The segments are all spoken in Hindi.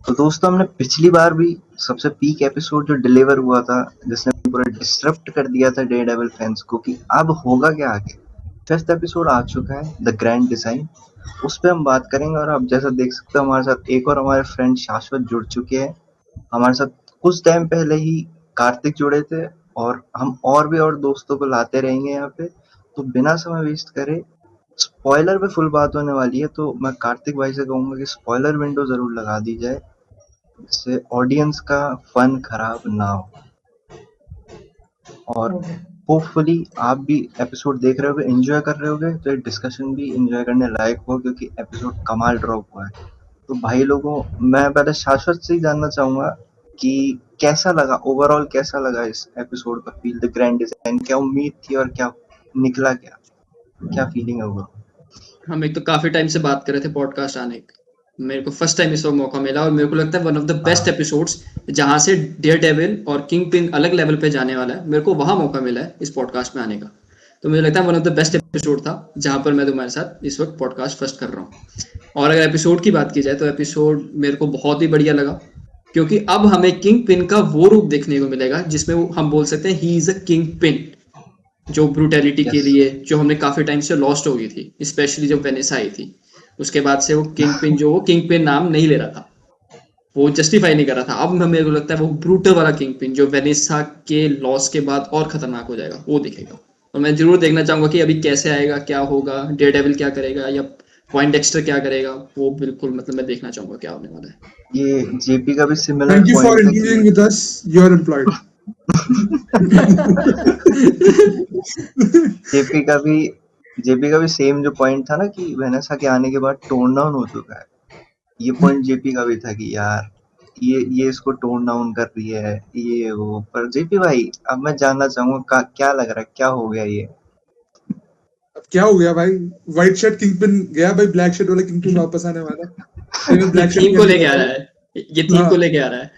तो दोस्तों हमने पिछली बार भी सबसे पीक एपिसोड जो डिलीवर हुआ था, जिसने पूरा डिसरप्ट कर दिया था डेयरडेविल फैंस को, कि अब होगा क्या आगे। फिफ्थ एपिसोड आ चुका है, द ग्रैंड डिजाइन। उस पे हम बात करेंगे। और आप जैसा देख सकते हो हमारे साथ एक और हमारे फ्रेंड शाश्वत जुड़ चुके हैं। हमारे साथ कुछ टाइम पहले ही कार्तिक जुड़े थे, और हम और भी और दोस्तों को लाते रहेंगे यहाँ पे। तो बिना समय वेस्ट करे, स्पॉइलर पे फुल बात होने वाली है, तो मैं कार्तिक भाई से कहूंगा कि स्पॉइलर विंडो जरूर लगा दी जाए, जिससे ऑडियंस का फन खराब ना हो। और ओके होपफुली आप भी एपिसोड देख रहे होगे, एंजॉय कर रहे होगे, तो ये डिस्कशन भी एंजॉय करने लायक हो, क्योंकि एपिसोड कमाल ड्रॉप हुआ है। तो भाई लोगों, मैं पहले शाश्वत से ही जानना चाहूंगा कि कैसा लगा, ओवरऑल कैसा लगा इस एपिसोड का फील, द ग्रैंड डिजाइन। क्या उम्मीद थी और क्या निकला, क्या फीलिंग है ओवरऑल? हम एक तो काफी टाइम से बात कर रहे थे पॉडकास्ट आने की। मेरे को फर्स्ट टाइम इस वक्त मौका मिला और मेरे को लगता है one of the best episodes, जहां से डेयरडेविल और किंग पिन अलग लेवल पे जाने वाला है। मेरे को वहां मौका मिला है इस पॉडकास्ट में आने का। तो मुझे लगता है one of the best episode था, जहां पर मैं तुम्हारे साथ इस वक्त पॉडकास्ट फर्स्ट कर रहा हूँ। और अगर एपिसोड की बात की जाए तो एपिसोड मेरे को बहुत ही बढ़िया लगा, क्योंकि अब हमें किंग पिन का वो रूप देखने को मिलेगा जिसमें हम बोल सकते हैं he is a king pin. जो ब्रूटैलिटी के यस। लिए जो हमने काफी टाइम से लॉस्ट हो गई थी, स्पेशली जब वेनिसा आई थी, उसके बाद से वो किंग पिन, जो वो किंग पिन नाम नहीं ले रहा था, वो जस्टिफाई नहीं कर रहा था। अब मेरे को लगता है वो ब्रूटल वाला किंग पिन जो वेनिसा के लॉस के बाद और खतरनाक हो जाएगा, वो दिखेगा। और मैं जरूर देखना चाहूंगा कि अभी कैसे आएगा, क्या होगा, डेयरडेविल क्या करेगा या पॉइंटडेक्स्टर क्या करेगा। वो बिल्कुल मतलब मैं देखना चाहूंगा क्या होने वाला है। ये जेपी का भी similar Thank you for point था interviewing कि with us. You're employed. JP का भी सेम जो पॉइंट था ना, कि वेनेसा के आने के बाद टोन डाउन हो चुका है। ये पॉइंट जेपी का भी था कि यार ये इसको टोन डाउन कर रही है, ये वो। पर जेपी भाई, अब मैं जानना चाहूंगा क्या लग रहा है, क्या हो गया ये? अब क्या हो गया भाई? व्हाइट शर्ट किंगपिन गया भाई, ब्लैक शर्ट वाला किंगपिन वापस आने वाला है। मैं ये ब्लैक शर्ट थीम को कहने लेके आ जाता रहा हूँ। है, ये थीम को हाँ, लेके आ रहा है।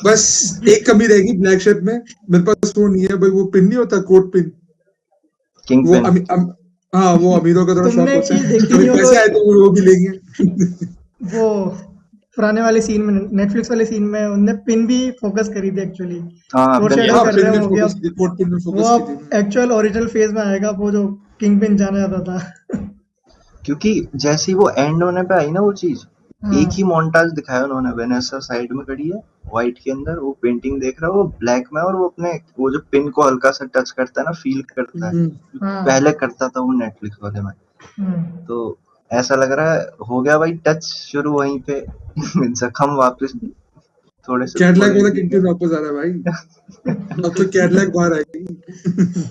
बस एक कमी रहेगी ब्लैक शर्ट में। मेरे पास वो नहीं है भाई, वो पिन नहीं होता, कोट पिन। किंग वो पिन। हाँ, वो अमीरों का थोड़ा शौक तुमने एक होता चीज है। देखी कभी नहीं हो पैसे तो आए तो वो भी लेंगे। वो पुराने वाले सीन में, नेटफ्लिक्स वाले सीन में उनने पिन भी फोकस करी थी एक्चुअली। हाँ, फोर पिन शेडो हाँ, कर फोकस रहे पिन की में होंगे फोकस अब। की थी, कोट पिन में वो फोकस की थी। अब एक्चुअल ओरिजिनल फेज में आएगा, वो जो किंग पिन जाना जाता था। क्योंकि जैसे ही वो एंड होने पे आई ना वो चीज, एक ही हाँ मोन्टाज दिखाया उन्होंने। वेनेसा साइड में खड़ी है, व्हाइट के अंदर, वो पेंटिंग देख रहा है, वो ब्लैक में, और वो अपने वो जो पिन को हल्का सा टच करता है ना, फील करता है, हम्म, जो हाँ। पहले करता था वो नेटफ्लिक्स वाले में। हम्म। तो ऐसा लग रहा है हो गया भाई टच शुरू वहीं पे। जख्म वापस थोड़े से कैडलैक थोड़े वाला दिखे। किंगपिन वापस आ रहा है भाई। अब तो कैडलैक बाहर आएगी।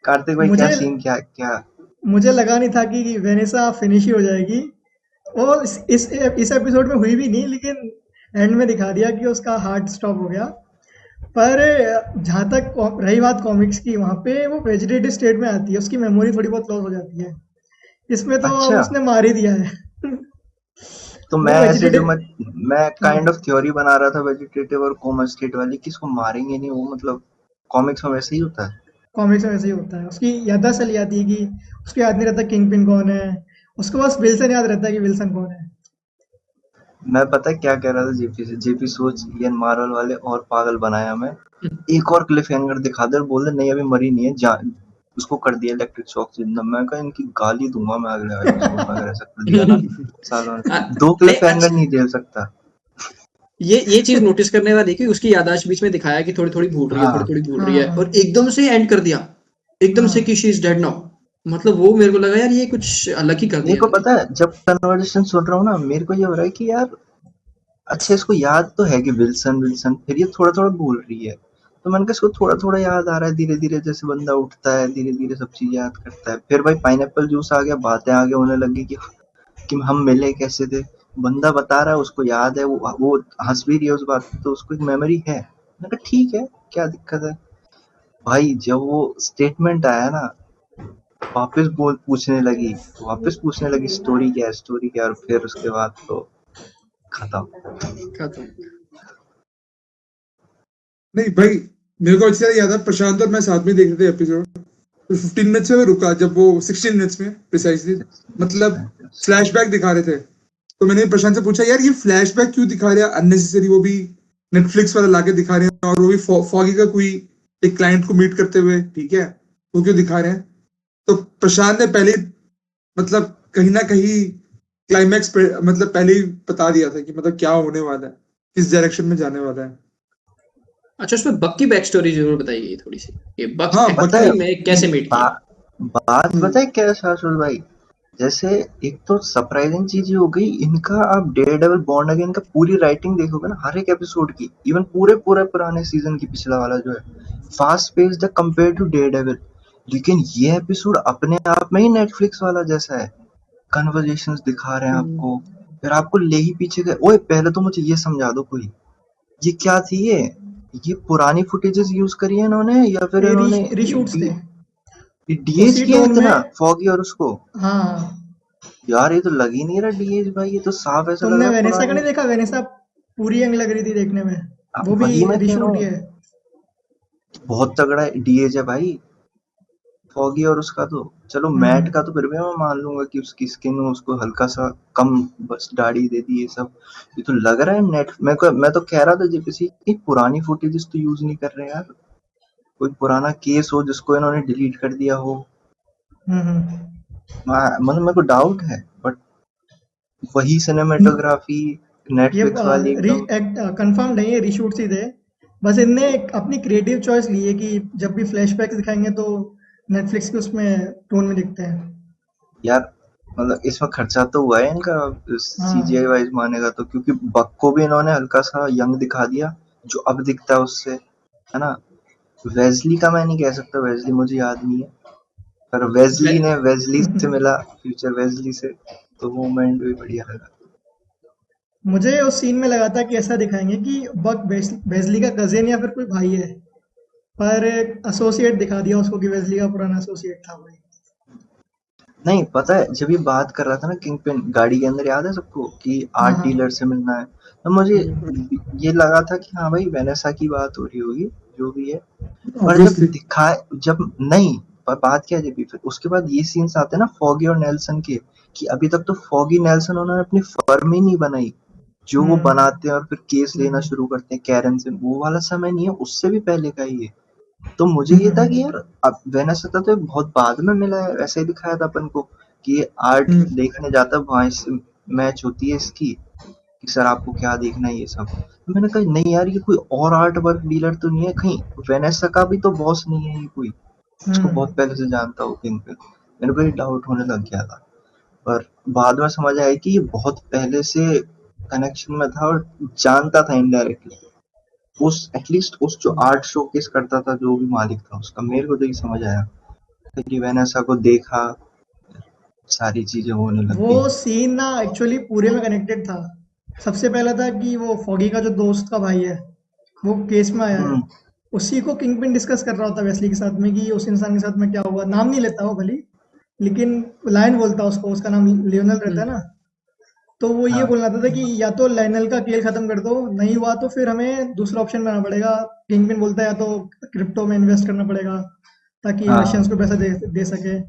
कार्तिक भाई, क्या मुझे सीन, क्या क्या? मुझे लगा नहीं था कि वेनेसा फिनिश ही हो जाएगी। वो इस एपिसोड में हुई भी नहीं, लेकिन एंड में दिखा दिया कि उसका हार्ट स्टॉप हो गया। पर जहाँ तक रही बात कॉमिक्स की, वहाँ पे वो वेजिटेटिव स्टेट में आती है, उसकी मेमोरी थोड़ी बहुत लॉस हो जाती है। इसमें तो अच्छा, उसने मार ही दिया है। तो वो वेजिटेटिव। मैं हाँ, काइंड ऑफ थ्योरी बना रहा था वेजिटेटिव और कोमा स्टेट वाली, कि इसको मारेंगे नहीं वो, मतलब कॉमिक्स में वैसे ही होता है। कॉमिक्स में वैसे ही होता है। उसकी याददाश्त चली जाती है कि उसको याद नहीं रहता किंग पिन कौन है। उसको बस विल्सन याद रहता है कि विल्सन कौन है। मैं पता है क्या कह रहा था जेपी से, जेपी सोच ये मार्वल वाले और पागल बनाया हमें। एक और क्लिफ हैंगर दिखा दे और बोल दे नहीं अभी मरी नहीं है, जान उसको कर दिया इलेक्ट्रिक शॉक से जिंदा। मैं कहा इनकी गाली दूंगा मैं अगले एपिसोड में अगर ऐसा कर दिया ना। सालों दो नहीं क्लिफ हैंगर अच्छा, नहीं झेल सकता। ये चीज नोटिस करने वाली कि उसकी याददाश्त बीच में दिखाया कि थोड़ी थोड़ी भूल रही है, थोड़ी हाँ, थोड़ी भूल रही हाँ है, हाँ और एकदम से एंड कर दिया, एकदम से कि हाँ। She is dead now. मतलब वो मेरे को लगा यार ये कुछ अलग ही कर मेरे दिया को इन्होंने। पता है, जब कन्वर्सेशन सुन रहा हूँ ना, मेरे को ये हो रहा है कि यार अच्छा इसको याद तो है कि विल्सन विल्सन, फिर ये थोड़ा थोड़ा भूल रही है। तो मैंने कहा इसको थोड़ा थोड़ा याद आ रहा है, धीरे धीरे जैसे बंदा उठता है धीरे धीरे सब चीज याद करता है। फिर भाई पाइनएप्पल जूस आ गया, बातें आगे होने लगी कि हम मिले कैसे थे। बंदा बता रहा है उसको याद है, वो हंस भी रही है उस बात पे, तो उसको एक मेमोरी है। मैंने कहा ठीक है, क्या दिक्कत है। भाई जब वो स्टेटमेंट आया ना, वापस पूछने लगी स्टोरी क्या है, स्टोरी क्या है, और फिर उसके बाद तो खत्म। खत्म। नहीं भाई, मेरे को अच्छी तरह याद है, प्रशांत और मैं साथ में देख रहे थे एपिसोड। तो 15 मिनट्स में रुका, जब वो 16 मिनट्स में प्रिसाइजली, मतलब फ्लैशबैक दिखा रहे थे। तो मैंने प्रशांत से पूछा यार ये फ्लैशबैक क्यों दिखा रहे हैं अननेसेसरी, वो भी नेटफ्लिक्स वाला लाके दिखा रहे हैं, और वो भी फॉगी का कोई एक क्लाइंट को मीट करते हुए, ठीक है, वो क्यों दिखा रहे हैं? तो प्रशांत ने पहले मतलब कहीं ना कहीं क्लाइमैक्स मतलब पहले ही बता दिया था कि मतलब क्या होने वाला है, किस डायरेक्शन में जाने वाला है। अच्छा, उसमें बक की बैक स्टोरी जरूर बताइए थोड़ी सी, ये बक हाँ, पता है एक्चुअली में कैसे मीट किया। बात पता है क्या है शाश्वत भाई, जैसे एक तो सरप्राइजिंग चीज ये हो गई इनका, आप डेयरडेविल बॉर्न अगेन का पूरी राइटिंग देखोगे ना हर एक एपिसोड की, इवन पूरे पूरे पुराने सीजन की, पिछला वाला जो है फास्ट पेस्ड है कंपेयर टू डेयरडेविल, लेकिन ये एपिसोड अपने आप में ही नेटफ्लिक्स वाला जैसा है, कन्वर्सेशंस दिखा रहे हैं आपको, फिर आपको ले ही पीछे गए। ओए पहले तो मुझे ये समझा दो कोई, ये क्या थी ये पुरानी फुटेजेस यूज करी है इन्होंने या फिर ये इन्होंने रीशूट्स थे डीएच उसी किया टोन इतना में। फॉगी और उसको? हाँ, यार ये तो लग ही नहीं रहा डीएच भाई, ये तो साफ ऐसा लग तुमने रहा है वेनेसा का पुरानी। नहीं देखा? वेनेसा पूरी यंग लग रही थी देखने में, वो भी वही मैं कह रहा रीशूट ही हूँ, है। बहुत तगड़ा डीएच है भाई फॉगी और उसका तो। चलो मैट का तो फिर भी मैं मान लूंगा कि उसकी स्किन उसको हल्का सा कम बस दाढ़ी दे दी, ये सब ये तो लग रहा है नेट। मैं तो कह रहा था जेपीसी की पुरानी फुटेजेस तो यूज नहीं कर रहे यार, कोई पुराना केस हो जिसको इन्होंने डिलीट कर दिया हो। मतलब मेरे को डाउट है, बट वही सिनेमेटोग्राफी ये नेटफ्लिक्स वाली एकदम। कंफर्म नहीं है, रीशूट्स ही थे। बस इनने अपनी क्रिएटिव चॉइस ली है कि जब भी फ्लैशबैक दिखाएंगे तो नेटफ्लिक्स के उसमें टोन में दिखते हैं। यार मतलब इसमें खर्चा तो हुआ है इनका सीजीआई हाँ। वाइज मानेगा तो, क्योंकि बक को भी इन्होंने हल्का सा यंग दिखा दिया जो अब दिखता है उससे, है ना। वेजली का मैं नहीं कह सकता, वेजली मुझे याद नहीं है, पर वेजली ने वेजली से मिला, फ्यूचर वेजली से, तो वो मोमेंट भी बढ़िया लगा। मुझे उस सीन में लगा था कि ऐसा दिखाएंगे कि बक वेजली का कजिन या फिर कोई भाई है, पर एसोसिएट दिखा दिया उसको कि वेजली का पुराना एसोसिएट था भाई। नहीं पता है, जब ये बात कर रहा था ना किंगपिन गाड़ी के अंदर, याद है सबको कि हाँ आर्ट हाँ। डीलर से मिलना है, तो मुझे ये लगा था कि हाँ भाई वेनेसा की बात हो रही होगी जो भी है। पर जब ऑब्वियसली। दिखाए, जब नहीं, पर बात क्या है, जब फिर उसके बाद ये सीन्स आते हैं ना फॉगी और नेल्सन के, कि अभी तक तो फॉगी नेल्सन उन्होंने अपनी फर्म ही नहीं बनाई, जो वो बनाते हैं और फिर केस लेना शुरू करते हैं कैरन से, वो वाला समय नहीं है, उससे भी पहले का ही है। तो मुझे ये था कि यार अब वेनेसा था तो बहुत बाद में मिला है, ऐसे ही दिखाया था अपन को कि ये आर्ट देखने जाता है वहां से मैच होती है इसकी, कि सर आपको क्या देखना है ये सब। तो मैंने कहा नहीं यार ये कोई और आर्ट वर्क डीलर तो नहीं है कहीं, वेनेसा का भी तो बॉस नहीं है ये कोई, इसको बहुत पहले से जानता हो किंग पे। मेरे को ये डाउट होने लग गया था, पर बाद में समझ आया कि ये बहुत पहले से कनेक्शन में था और जानता था इनडायरेक्टली उस, एटलीस्ट उस जो आर्ट शोकेस करता था जो भी मालिक था उसका। मेरे को तो ये समझ आया कि वेनेसा को देखा, सारी चीजें होने लग वो गई। सीन ना एक्चुअली पूरे में कनेक्टेड था। सबसे पहला था कि वो फॉगी का जो दोस्त का भाई है वो केस में आया है, हम्म उसी को किंगपिन डिस्कस कर रहा होता है वेस्ली के साथ में कि उस इंसान के साथ में क्या हुआ। नाम नहीं लेता वो भली, लेकिन लाइन बोलता है उसको, उसका नाम लियोनल रहता है ना। तो वो ये हाँ बोलना था कि या तो लाइनल का खेल खत्म कर दो, नहीं हुआ तो फिर हमें दूसरा ऑप्शन बनाना पड़ेगा। किंगपिन बोलता है या तो क्रिप्टो में इन्वेस्ट करना पड़ेगा ताकि हाँ, रशियंस को पैसा दे सके।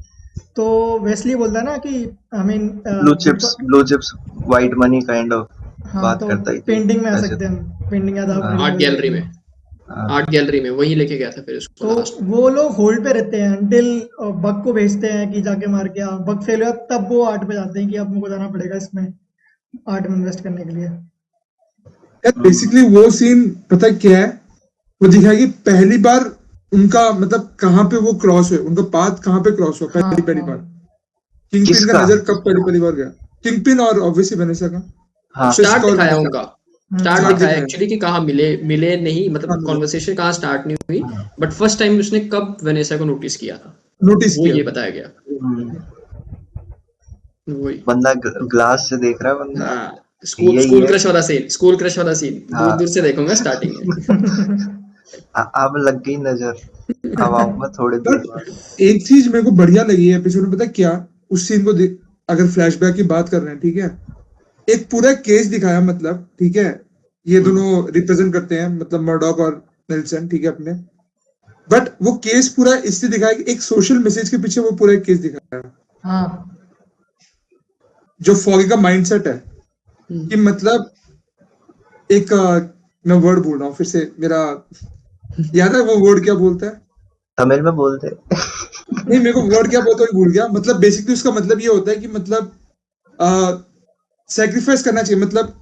तो वेस्ली बोलता है ना कि I mean blue chips white money kind of हाँ, बात तो करता ही थी पेंटिंग में आ वैसे सकते तो। हैं हम, पेंटिंग याद आप हाँ आर्ट मिल गैलरी जाएगी। में, हाँ आर्ट गैलरी में वही लेके गया था फिर उसको तो लास्ट में। वो लोग होल्ड पे रहते हैं अंटिल बग को भेजते हैं कि जाके मार के आ। बग फेल हुआ तब वो आर्ट पे जाते हैं कि अब मुझको जाना पड़ेगा इसमें आर्ट में इन्वेस्ट करने के लिए। यार बेसिकली वो सीन पता है क्या है, वो दिखाया कि पहली बार उनका मतलब कहाँ पे वो क्रॉस हुए, उनका पाथ कहाँ पे क्रॉस हुआ हाँ पहली पहली हाँ। बार। किंगपिन का किसका? नजर कब पहली पहली बार गया, किंगपिन और ऑब्वियसली वेनेसा का। हाँ स्टार्ट फिस्क और दिखाया वेनेसा उनका, हम्म स्टार्ट स्टार्ट दिखाया दिखाया। एक्चुअली कि कहाँ मिले, मिले नहीं, हाँ, मतलब कॉन्वर्सेशन कहाँ स्टार्ट नहीं हुई, हाँ, बट फर्स्ट टाइम उसने कब वेनेसा को नोटिस किया था नोटिस वो किया। ये बताया गया। हम्म, वही। बंदा ग्लास से देख रहा है बंदा, हाँ, स्कूल यही स्कूल है। क्रश वाला सीन, स्कूल क्रश वाला सीन दूर हाँ दूर से देखूंगा स्टार्टिंग में। अब लग गई नजर, अब आऊंगा थोड़ी देर बट बाद। एक चीज मेरे को बढ़िया लगी है एपिसोड में, पता है क्या, उस सीन को अगर फ्लैशबैक की बात कर रहे हैं, ठीक है, एक पूरा केस दिखाया, मतलब ठीक है, ये दोनों रिप्रेजेंट करते हैं मतलब मर्डॉक और नेल्सन, ठीक है अपने, बट वो केस पूरा इसलिए दिखाया कि एक सोशल मैसेज के पीछे वो पूरा एक केस दिखाया, हाँ जो फॉगी का माइंडसेट है, कि मतलब एक मैं वर्ड बोल रहा हूँ फिर से, मेरा याद है वो वर्ड क्या बोलता है? तमिल में बोलते नहीं, मेरे को वर्ड क्या बोलता है भूल गया। मतलब बेसिकली उसका मतलब ये होता है कि मतलब सैक्रिफाइस करना चाहिए। मतलब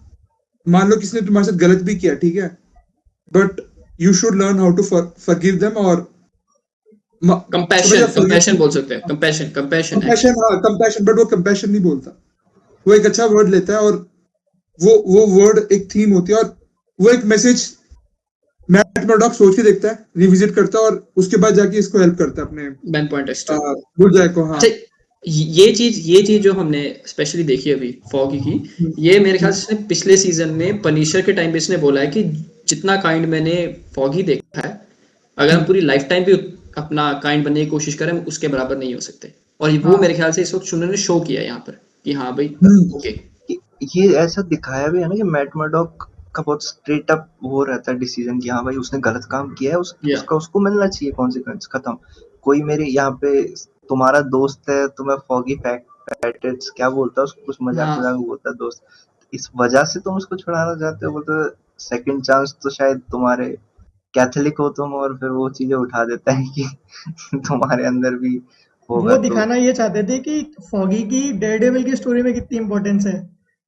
मान लो किसी ने तुम्हारे साथ गलत भी किया, ठीक है, but you should learn how to forgive them. और समझ कंपैशन, कंपैशन बोल सकते हैं, कंपैशन, कंपैशन कंपैशन, एक्चुअली। हाँ कंपैशन, बट वो कंपैशन नहीं बोलता, वो एक अच्छा वर्ड लेता है और वो वर्ड एक थीम होती है और वो एक मैसेज मैट मर्डॉक सोच के देखता है, रिविजिट करता है और उसके बाद जाके इसको हेल्प करता है अपने बैन पॉइंट एक्सटर। बुलजाय को। हाँ। अच्छा, ये चीज जो हमने स्पेशली देखी अभी फॉगी की, ये मेरे ख्याल से इसने पिछले सीजन में पनिशर के टाइम पे इसने बोला है कि जितना काइंड मैंने फॉगी देखा है, अगर हम पूरी लाइफ टाइम भी अपना काइंड बनने की कोशिश करें, हम उसके बराबर नहीं हो सकते। और वो हाँ मेरे ख्याल से इस वक्त उन्होंने शो किया है यहाँ पर कि हाँ भाई, ओके। कि ये ऐसा दिखाया भी है ना कि मैट मर्डॉक का बहुत स्ट्रेट अप वो रहता है डिसीजन कि हाँ भाई उसने गलत काम किया है, या उसका उसको मिलना चाहिए कॉन्सिक्वेंस, खत्म। कोई मेरे यहाँ पे तुम्हारा दोस्त है, तुम्हें फॉगी पैकेट्स क्या बोलता है उसको, कुछ मजाक हाँ, मजाक में बोलता है दोस्त, इस वजह से तुम उसको छुड़ाना चाहते हो, बोलते सेकंड चांस तो शायद तुम्हारे कैथोलिक हो तुम, और फिर वो चीजें उठा देता है कि तुम्हारे अंदर भी होगा वो तो दिखाना ये चाहते थे कि फॉगी की डेयरडेविल की स्टोरी में कितनी इंपॉर्टेंस है।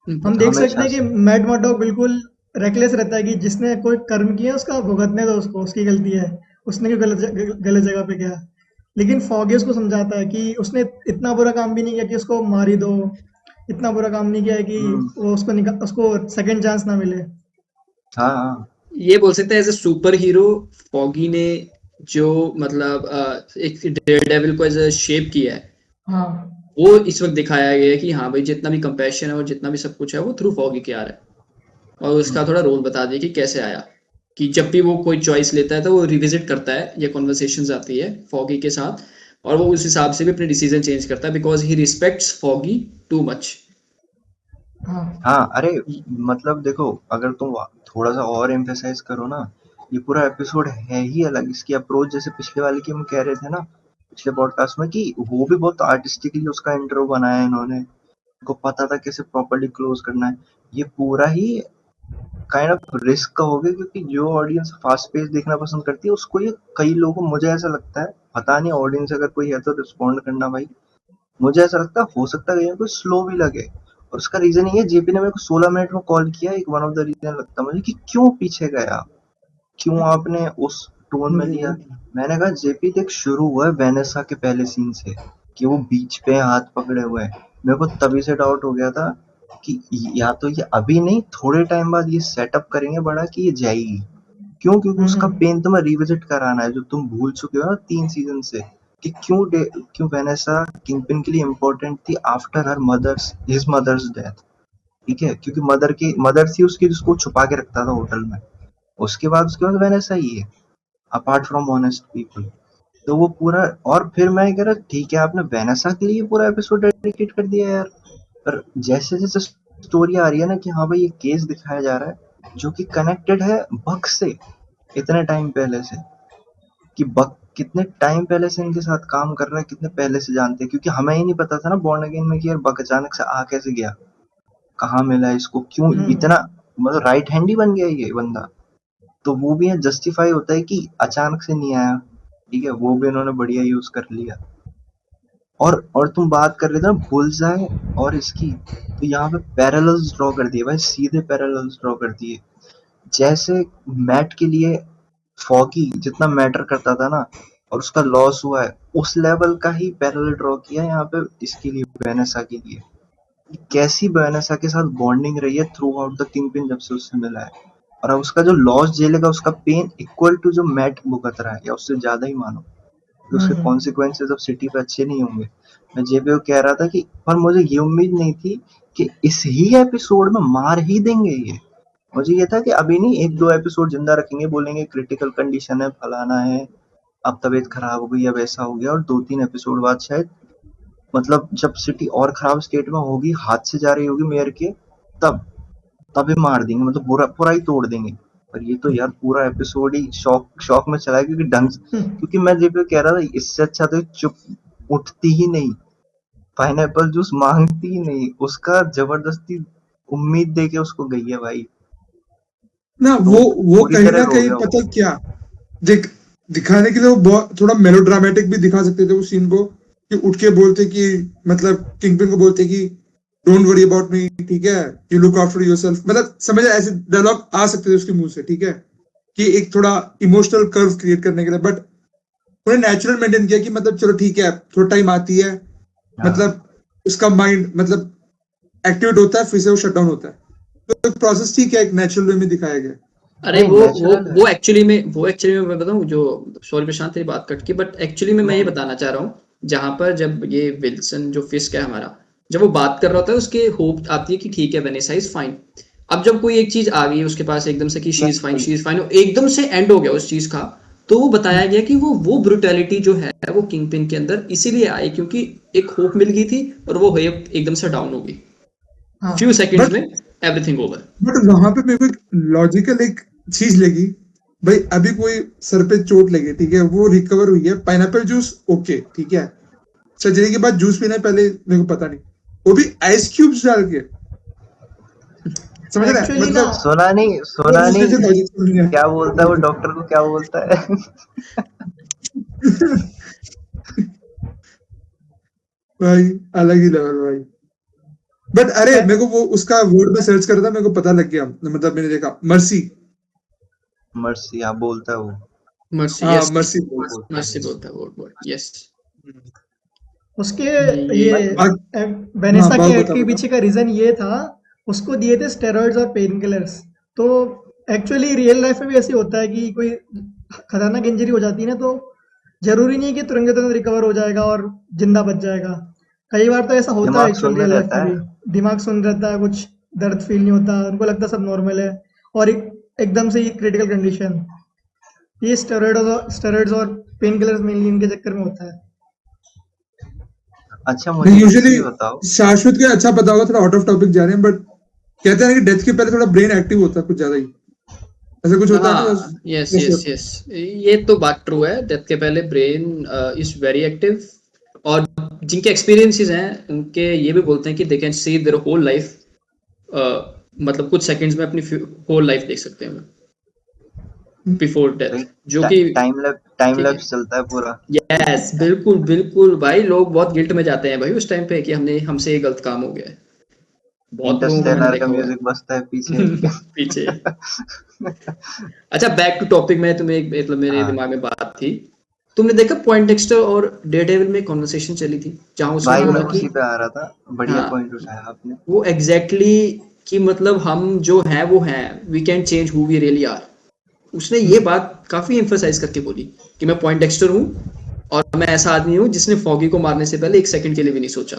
हम देख सकते हमेशा हैं कि से। मैट मर्डॉक बिल्कुल रेकलेस रहता है कि जिसने कोई कर्म किया उसका भुगतने दो उसको, उसकी गलती है, उसने क्यों गलत जगह पे गया। लेकिन फॉगी उसको समझाता है कि उसने इतना बुरा काम भी नहीं किया कि उसको मार ही दो, इतना बुरा काम नहीं किया है कि हम्म, वो उसको सेकंड चांस ना मिले। हाँ हाँ ये बोल सकते हैं as a super hero Foggy ने जो मतलब एक डेयरडेविल को एज अ शेप किया है, हाँ वो इस वक्त दिखाया गया है कि हाँ भाई, जितना भी कंपैशन है और जितना भी सब कुछ है वो थ्रू फॉगी के आ रहा है। और उसका थोड़ा रोल बता दिया कि कैसे आया, कि जब भी वो कोई चॉइस लेता है तो वो रिविजिट करता है, ये कॉन्वर्सेशंस आती है फॉगी के साथ, और वो उस हिसाब से भी अपने डिसीजन चेंज करता है because he respects foggy too much. हाँ हाँ। अरे मतलब देखो, अगर तुम थोड़ा सा और एम्फेसाइज करो ना, ये पूरा एपिसोड है ही अलग। इसकी अप्रोच जैसे पिछले वाले की हम कह रहे थे ना, पिछले पॉडकास्ट में, कि वो भी बहुत आर्टिस्टिकली उसका इंट्रो बनाया है इन्होंने, उनको पता था कैसे प्रॉपर्ली क्लोज करना है। ये पूरा ही काइंड ऑफ रिस्क का हो गया, क्योंकि जो ऑडियंस फास्ट पेस देखना पसंद करती है उसको ये, कई लोगों को, मुझे ऐसा लगता है, पता नहीं ऑडियंस अगर कोई है तो रिस्पॉन्ड करना भाई, मुझे ऐसा लगता है हो सकता है कहीं कोई स्लो भी लगे। और उसका रीजन ये है, जेपी ने मेरे को 16 मिनट में कॉल किया, एक वन ऑफ द रीजन लगता है मुझे कि क्यों पीछे गया, क्यों आपने उस टोन में लिया। मैंने कहा जेपी देख, शुरू हुआ है वेनेसा के पहले सीन से, कि वो बीच पे हाथ पकड़े हुए हैं। मेरे को तभी से डाउट हो गया था कि या तो ये अभी नहीं, थोड़े टाइम बाद ये सेटअप करेंगे बड़ा कि ये जाएगी। क्यों? क्योंकि उसका हम्म पेन तुम्हें रिविजिट कराना है, जो तुम भूल चुके हो ना 3 सीजन से, कि क्यों वेनेसा किंगपिन के लिए इम्पोर्टेंट थी after her mother's his mother's death. ठीक है, क्योंकि मदर थी उसकी, जिसको छुपा के रखता था होटल में। उसके बाद वेनेसा ही है, अपार्ट फ्रॉम ऑनेस्ट पीपल। तो वो पूरा, और फिर मैं कह रहा ठीक है, आपने वेनेसा के लिए पूरा एपिसोड डेडिकेट कर दिया यार। पर जैसे जैसे स्टोरी आ रही है ना कि हाँ भाई ये केस दिखाया जा रहा है जो कि कनेक्टेड है बक से, इतने टाइम पहले से, कि बक कितने टाइम पहले से इनके साथ काम कर रहा है, कितने पहले से जानते हैं, क्योंकि हमें ही नहीं पता था ना बॉर्न अगेन में कि यार बक अचानक से आ कैसे गया, कहाँ मिला इसको, क्यों हम्म इतना, मतलब राइट हैंड ही बन गया ये बंदा। तो वो भी है, जस्टिफाई होता है कि अचानक से नहीं आया। ठीक है, वो भी इन्होंने बढ़िया यूज कर लिया। और तुम बात कर रहे थे ना बुलजाए और इसकी, तो यहाँ पे पैरेलल्स ड्रॉ कर दिए भाई, सीधे पैरेलल्स ड्रॉ कर दिए। जैसे मैट के लिए फॉगी जितना मैटर करता था ना, और उसका लॉस हुआ है, उस लेवल का ही पैरेलल ड्रॉ किया है यहाँ पे इसके लिए, वेनेसा के लिए। कैसी वेनेसा के साथ बॉन्डिंग रही है थ्रू आउट द किंगपिन जब से उससे मिला है, और अब उसका जो लॉस झेलेगा, उसका पेन इक्वल टू जो मैट भुगत रहा है, या उससे ज्यादा ही मानो, कि उसके हम्म कॉन्सिक्वेंसेज अब सिटी पे अच्छे नहीं होंगे। मैं जेबी को कह रहा था कि, पर मुझे ये उम्मीद नहीं थी कि इस ही एपिसोड में मार ही देंगे ये। मुझे ये था कि अभी नहीं, एक दो एपिसोड जिंदा रखेंगे, बोलेंगे क्रिटिकल कंडीशन है, फलाना है, अब तबीयत खराब हो गई, अब ऐसा हो गया, और 2-3 एपिसोड बाद शायद, मतलब जब सिटी और खराब स्टेट में होगी, हाथ से जा रही होगी मेयर के, तब तभी मार देंगे, मतलब पूरा पूरा ही तोड़ देंगे। पर ये तो यार पूरा एपिसोड ही शॉक शॉक में चला है, क्योंकि हम्म क्योंकि मैं जेब कह रहा था इससे अच्छा तो चुप, उठती ही नहीं, पाइनएप्पल जूस मांगती ही नहीं, उसका जबरदस्ती उम्मीद दे के उसको गई है भाई। ना तो वो पूरी कहीं तरह ना रो कहीं गया पता वो। क्या दिखाने के लिए वो बहुत थोड़ा मेलोड्रामेटिक भी दिखा सकते थे उस सीन को, कि उठ के बोलते कि मतलब किंगपिन को बोलते कि डोंट वरी अबाउट मी, ठीक है, यू लुक आफ्टर योरसेल्फ, मतलब समझ आया, ऐसे डायलॉग आ सकते थे उसके मुंह से, ठीक है, कि एक थोड़ा इमोशनल कर्व क्रिएट करने के लिए, बट उन्हें नेचुरल मेंटेन किया कि मतलब चलो ठीक है, थोड़ा टाइम आती है, हाँ मतलब उसका माइंड मतलब एक्टिवेट होता है, फिर से वो शट डाउन होता है, तो प्रोसेस ठीक है, एक नेचुरल वे में दिखाया गया। अरे नहीं, वो नेचुरल है। वो एक्चुअली में मैं बताऊं जो, सॉरी प्रशांत तेरी बात कट की, बट एक्चुअली में मैं ये नहीं बताना चाह रहा हूँ, जहां पर जब ये विल्सन जो फिस्क है हमारा, जब वो बात कर रहा होता है उसके होप आती है कि ठीक है वेनेसा इज फाइन। अब जब कोई एक चीज आ गई उसके पास एकदम से कि शी इज फाइन, एकदम से एंड हो गया उस चीज का, तो वो बताया गया कि वो ब्रुटैलिटी जो है वो किंग पिन के अंदर इसीलिए आई क्योंकि एक होप मिल गई थी और वो होप एकदम से डाउन हो गई हाँ फ्यू सेकंड्स बट में, एवरीथिंग ओवर। वहां पे मेरे को एक लॉजिकल एक चीज लगी, भाई अभी कोई सर पे चोट लगी, ठीक है, वो रिकवर हुई है, पाइनएप्पल जूस ओके, ठीक है, सर्जरी के बाद जूस पीना है, पहले मेरे को पता नहीं, वो भी आइस क्यूब्स डाल के, समझ रहा है एक्चुअली ना, मतलब, वो सुना उसमें नहीं, से लॉजिक समझ नहीं क्या बोलता है वो डॉक्टर को, क्या बोलता है? आया। भाई अलग ही लेवल भाई। बट अरे मेरे को वो उसका वर्ड में सर्च कर रहा था, मेरे को पता लग गया, मतलब मैंने देखा मर्सी। मर्सी, हाँ बोलता है वो। मर्सी, हाँ यस, मर्सी वो बोलता बोलता मर्सी है। बोलता है वो, यस। है। उसके ये ये बाकी हाँ वेनेसा के बात ऐड बता के बता। पीछे का रीजन ये था, उसको दिए थे स्टेरॉइड्स और पेन किलर्स। तो एक्चुअली रियल लाइफ में भी ऐसे होता है कि कोई खतरनाक इंजरी हो जाती है ना, तो जरूरी नहीं है कि तुरंत तुरंत रिकवर हो जाएगा और जिंदा बच जाएगा। कई बार तो ऐसा होता है दिमाग एक्चुअल सुनने रियल लाइफ रहता में भी। है। दिमाग सुन रहता है, कुछ दर्द फील नहीं होता, उनको लगता है सब नॉर्मल है, और एकदम से ही क्रिटिकल कंडीशन। ये स्टेरॉइड्स और पेन किलर्स मेनली इनके चक्कर में होता है। अच्छा नहीं मुझे यूजुअली ये बताओ। शाश्वत के अच्छा पता होगा, थोड़ा आउट ऑफ टॉपिक जा रहे हैं, बट कहते हैं ना कि डेथ के पहले थोड़ा ब्रेन एक्टिव होता है कुछ ज्यादा ही, ऐसा कुछ होता है ना हाँ, यस जैसे। यस यस, ये तो बात ट्रू है, डेथ के पहले ब्रेन इज वेरी एक्टिव। और जिनके एक्सपीरियंसेस हैं उनके ये भी बोलते हैं कि they can see their whole life, मतलब कुछ सेकंड्स में अपनी होल लाइफ देख सकते हैं बिफोर डेथ, जो कि टाइम ठीक है। लैप्स चलता है पूरा। यस, बिल्कुल बिल्कुल भाई, लोग बहुत गिल्ट में जाते हैं भाई उस टाइम पे कि हमसे ये गलत काम हो गया है। बहुत लोगों को मैंने इंटरस्टेलर का देखा हुआ म्यूजिक बजता है पीछे। है। पीछे। अच्छा, बैक टू टॉपिक में तुम्हें एक मतलब मेरे हाँ दिमाग में बात थी, तुमने देखा पॉइंट डेक्स्टर और डेयरडेविल में कॉन्वर्सेशन चली थी जहां उसने भाई, बोला मैं कि उसी पे आ रहा था। बढ़िया हाँ, पॉइंट उठाया आपने। वो एग्जैक्टली कि मतलब हम जो हैं वो हैं, we can change who we really are. उसने ये बात काफी एम्फसाइज करके बोली कि मैं पॉइंट डेक्स्टर हूँ और मैं ऐसा आदमी हूँ जिसने फॉगी को मारने से पहले एक सेकंड के लिए भी नहीं सोचा,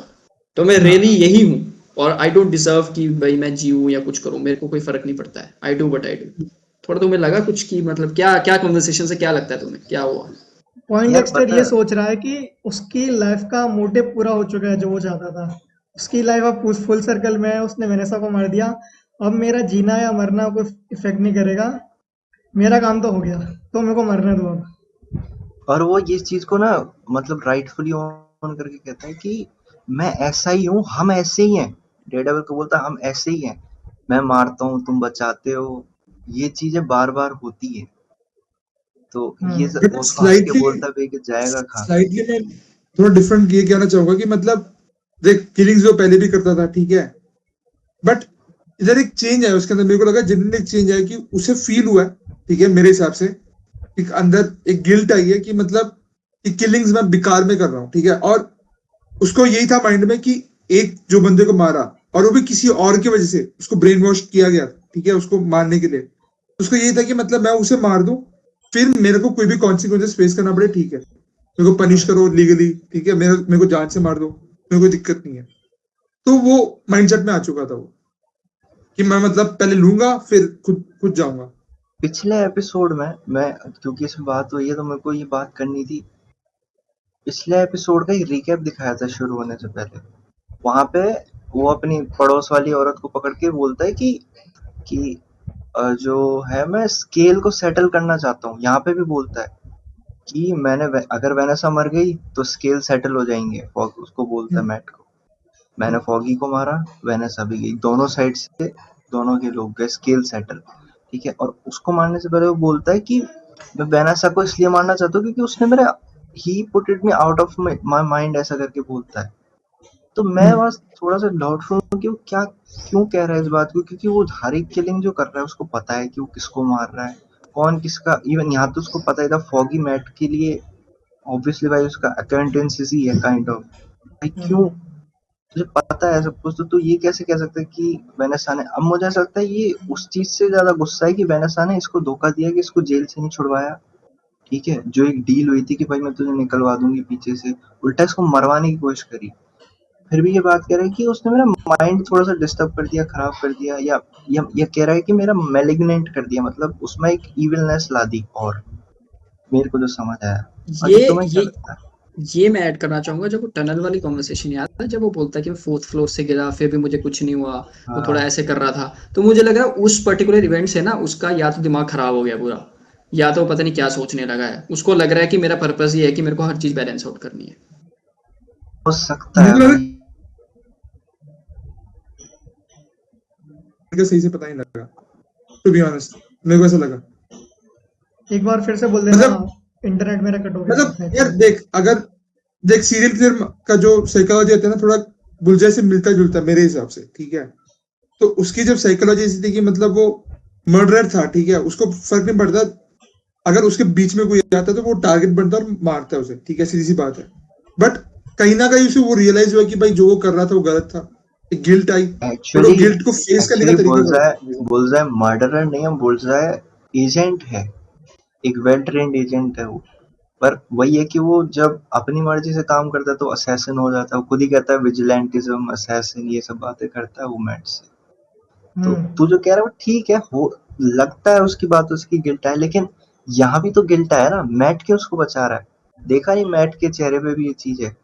तो मैं रियली हाँ, यही हूँ। और आई डोंट डिजर्व कि भाई मैं जीऊँ या कुछ करूँ, मेरे को कोई फर्क नहीं पड़ता है, I do but I do. थोड़ा तुम्हें लगा कुछ कि मतलब क्या क्या कन्वर्सेशन से क्या लगता है तुम्हें क्या हुआ? पॉइंट यार डेक्स्टर पता, ये सोच रहा है कि उसकी लाइफ का मोटिव पूरा हो चुका है जो वो चाहता था। उसकी लाइफ अब फुल सर्कल में है, उसने वेनेसा को मार दिया। अब मेरा जीना या मरना कोई इफेक्ट नहीं करेगा, मेरा काम तो हो गया, तो मेरे को मरने दो अब। और वो ये चीज को ना मतलब राइटफुली ऑन करके कहता है कि मैं ऐसा ही हूँ, हम ऐसे ही हैं। डेयरडेविल को बोलता है हम ऐसे ही हैं, मैं मारता हूँ तुम बचाते हो, ये चीजें बार बार होती है। तो ये हम्म। बट वो उसको हंस के स्लाइटली बोलता भी है कि जाएगा कहाँ। स्लाइटली मैं थोड़ा डिफरेंट ये कहना चाहूंगा कि मतलब देख, किलिंग्स वो पहले भी करता था, ठीक है, बट इधर एक चेंज आया उसके अंदर, मेरे को लगा जेन्युइन एक चेंज आया कि उसे फील हुआ है, ठीक है, मेरे हिसाब से एक अंदर एक गिल्ट आई है कि मतलब कि किलिंग्स मैं बेकार में कर रहा हूँ, ठीक है, और उसको यही था माइंड में कि एक जो बंदे को मारा, और वो भी किसी और की वजह से उसको ब्रेन वॉश किया गया, ठीक है, उसको मारने के लिए, उसको यही था कि मतलब मैं उसे मार दूं, फिर मेरे को कोई भी कॉन्सिक्वेंसेस फेस करना पड़े, ठीक है, मेरे को पनिश हाँ, करो लीगली, ठीक है, मेरे को जान से मार दो, मेरे को कोई दिक्कत नहीं है। तो वो माइंडसेट में आ चुका था वो, कि मैं मतलब पहले लूंगा फिर खुद खुद जाऊंगा। पिछले एपिसोड में मैं, क्योंकि इसमें बात हुई है तो मेरे को ये बात करनी थी। पिछले एपिसोड का ही रिकैप दिखाया था शुरू होने से पहले। वहां पे वो अपनी पड़ोस वाली औरत को पकड़ के बोलता है कि जो है मैं स्केल को सेटल करना चाहता हूँ। यहाँ पे भी बोलता है कि अगर वेनेसा मर गई तो स्केल सेटल हो जाएंगे, और उसको बोलता है मैट को। मैंने फॉगी को मारा, वेनेसा भी गई, दोनों साइड से दोनों के लोग गए, स्केल सेटल, ठीक है। और उसको मारने से पहले वो बोलता है कि मैं वेनेसा को इसलिए मारना चाहता हूँ क्योंकि उसने मेरा ही put it me out of my mind, ऐसा करके बोलता है। तो मैं बस थोड़ा सा डाउटफुल हूँ कि वो क्या क्यों कह रहा है इस बात को, क्योंकि वो हर एक किलिंग जो कर रहा है उसको पता है कि वो किसको मार रहा है, कौन किसका, इवन यहाँ तो उसको पता था फॉगी मैट के लिए, ऑब्वियसली भाई उसका अक्वाइंटेंसेस ही है काइंड ऑफ, भाई क्यों तुझे पता है सब कुछ, तो तू ये कैसे कह सकता है कि वेनेसा ने, अब मुझे ऐसा लगता है ये उस चीज से ज्यादा गुस्सा है कि वेनेसा ने इसको धोखा दिया कि इसको जेल से नहीं छुड़वाया, ठीक है, जो एक डील हुई थी कि भाई मैं तुझे निकलवा दूंगी पीछे से, उल्टा इसको मरवाने की कोशिश करी। फिर भी ये बात कह रहा है कि उसने मेरा माइंड थोड़ा सा डिस्टर्ब कर दिया, खराब कर दिया, या कह रहा है कि मेरा मेलिग्नेंट कर दिया, मतलब उसमें एक इविलनेस ला दी, और मेरे को जो समझ आया। बाकी ये तुम्हें क्या ये लगता है? ये मैं ऐड करना चाहूंगा, जब वो टनल वाली कॉन्वर्सेशन याद है, जब वो बोलता है कि मैं 4th फ्लोर से गिरा फिर भी मुझे कुछ नहीं हुआ, वो थोड़ा हाँ ऐसे कर रहा था, तो मुझे लग रहा है उस पर्टिकुलर इवेंट से ना उसका या तो दिमाग खराब हो गया पूरा, या तो पता नहीं क्या सोचने लगा है, उसको लग रहा है कि मेरा पर्पस ये है कि मेरे को हर चीज बैलेंस आउट करनी है। हो सकता मेरे है को लगा भाई। कि सही से पता नहीं लगा, टू बी ऑनेस्ट, मेरे को ऐसा लगा। एक बार फिर से बोल देना, मतलब इंटरनेट मेरा कट हो गया था शायद यार से। देख, अगर देख सीरियल किलर का जो साइकोलॉजी होता है ना, थोड़ा बुलजे से मिलता जुलता है मेरे हिसाब से, ठीक है। तो उसकी जब साइकोलॉजी ऐसी थी कि मतलब वो मर्डरर था, ठीक है, उसको फर्क नहीं पड़ता अगर उसके बीच में कोई आता है तो वो टारगेट बनता है और मारता है उसे, ठीक है, सीधी सी बात है। बट कहीं ना कहीं उसे वो रियलाइज हुआ कि भाई जो वो कर रहा था वो गलत था, एक गिल्ट आई, बट वो एक्चुअली गिल्ट को फेस करने का एक्चुअली तरीका गलत बुलजाय मर्डरर नहीं है, बुलजाय एजेंट है, एक वेल ट्रेन्ड एजेंट है वो। पर वही है कि वो जब अपनी मर्जी से काम करता है तो असैसिन हो जाता है, वो खुद ही कहता है विजिलेंटिज्म, असैसिन, ये सब बातें करता है वो मैट से। तो हम्म। तू जो कह रहा है वो ठीक है, हो लगता है उसकी बात उसकी गिल्ट है, लेकिन यहाँ भी तो गिल्ट है ना, मैट क्यों उसको बचा रहा है? देखा नहीं मैट के चेहरे पे भी ये चीज है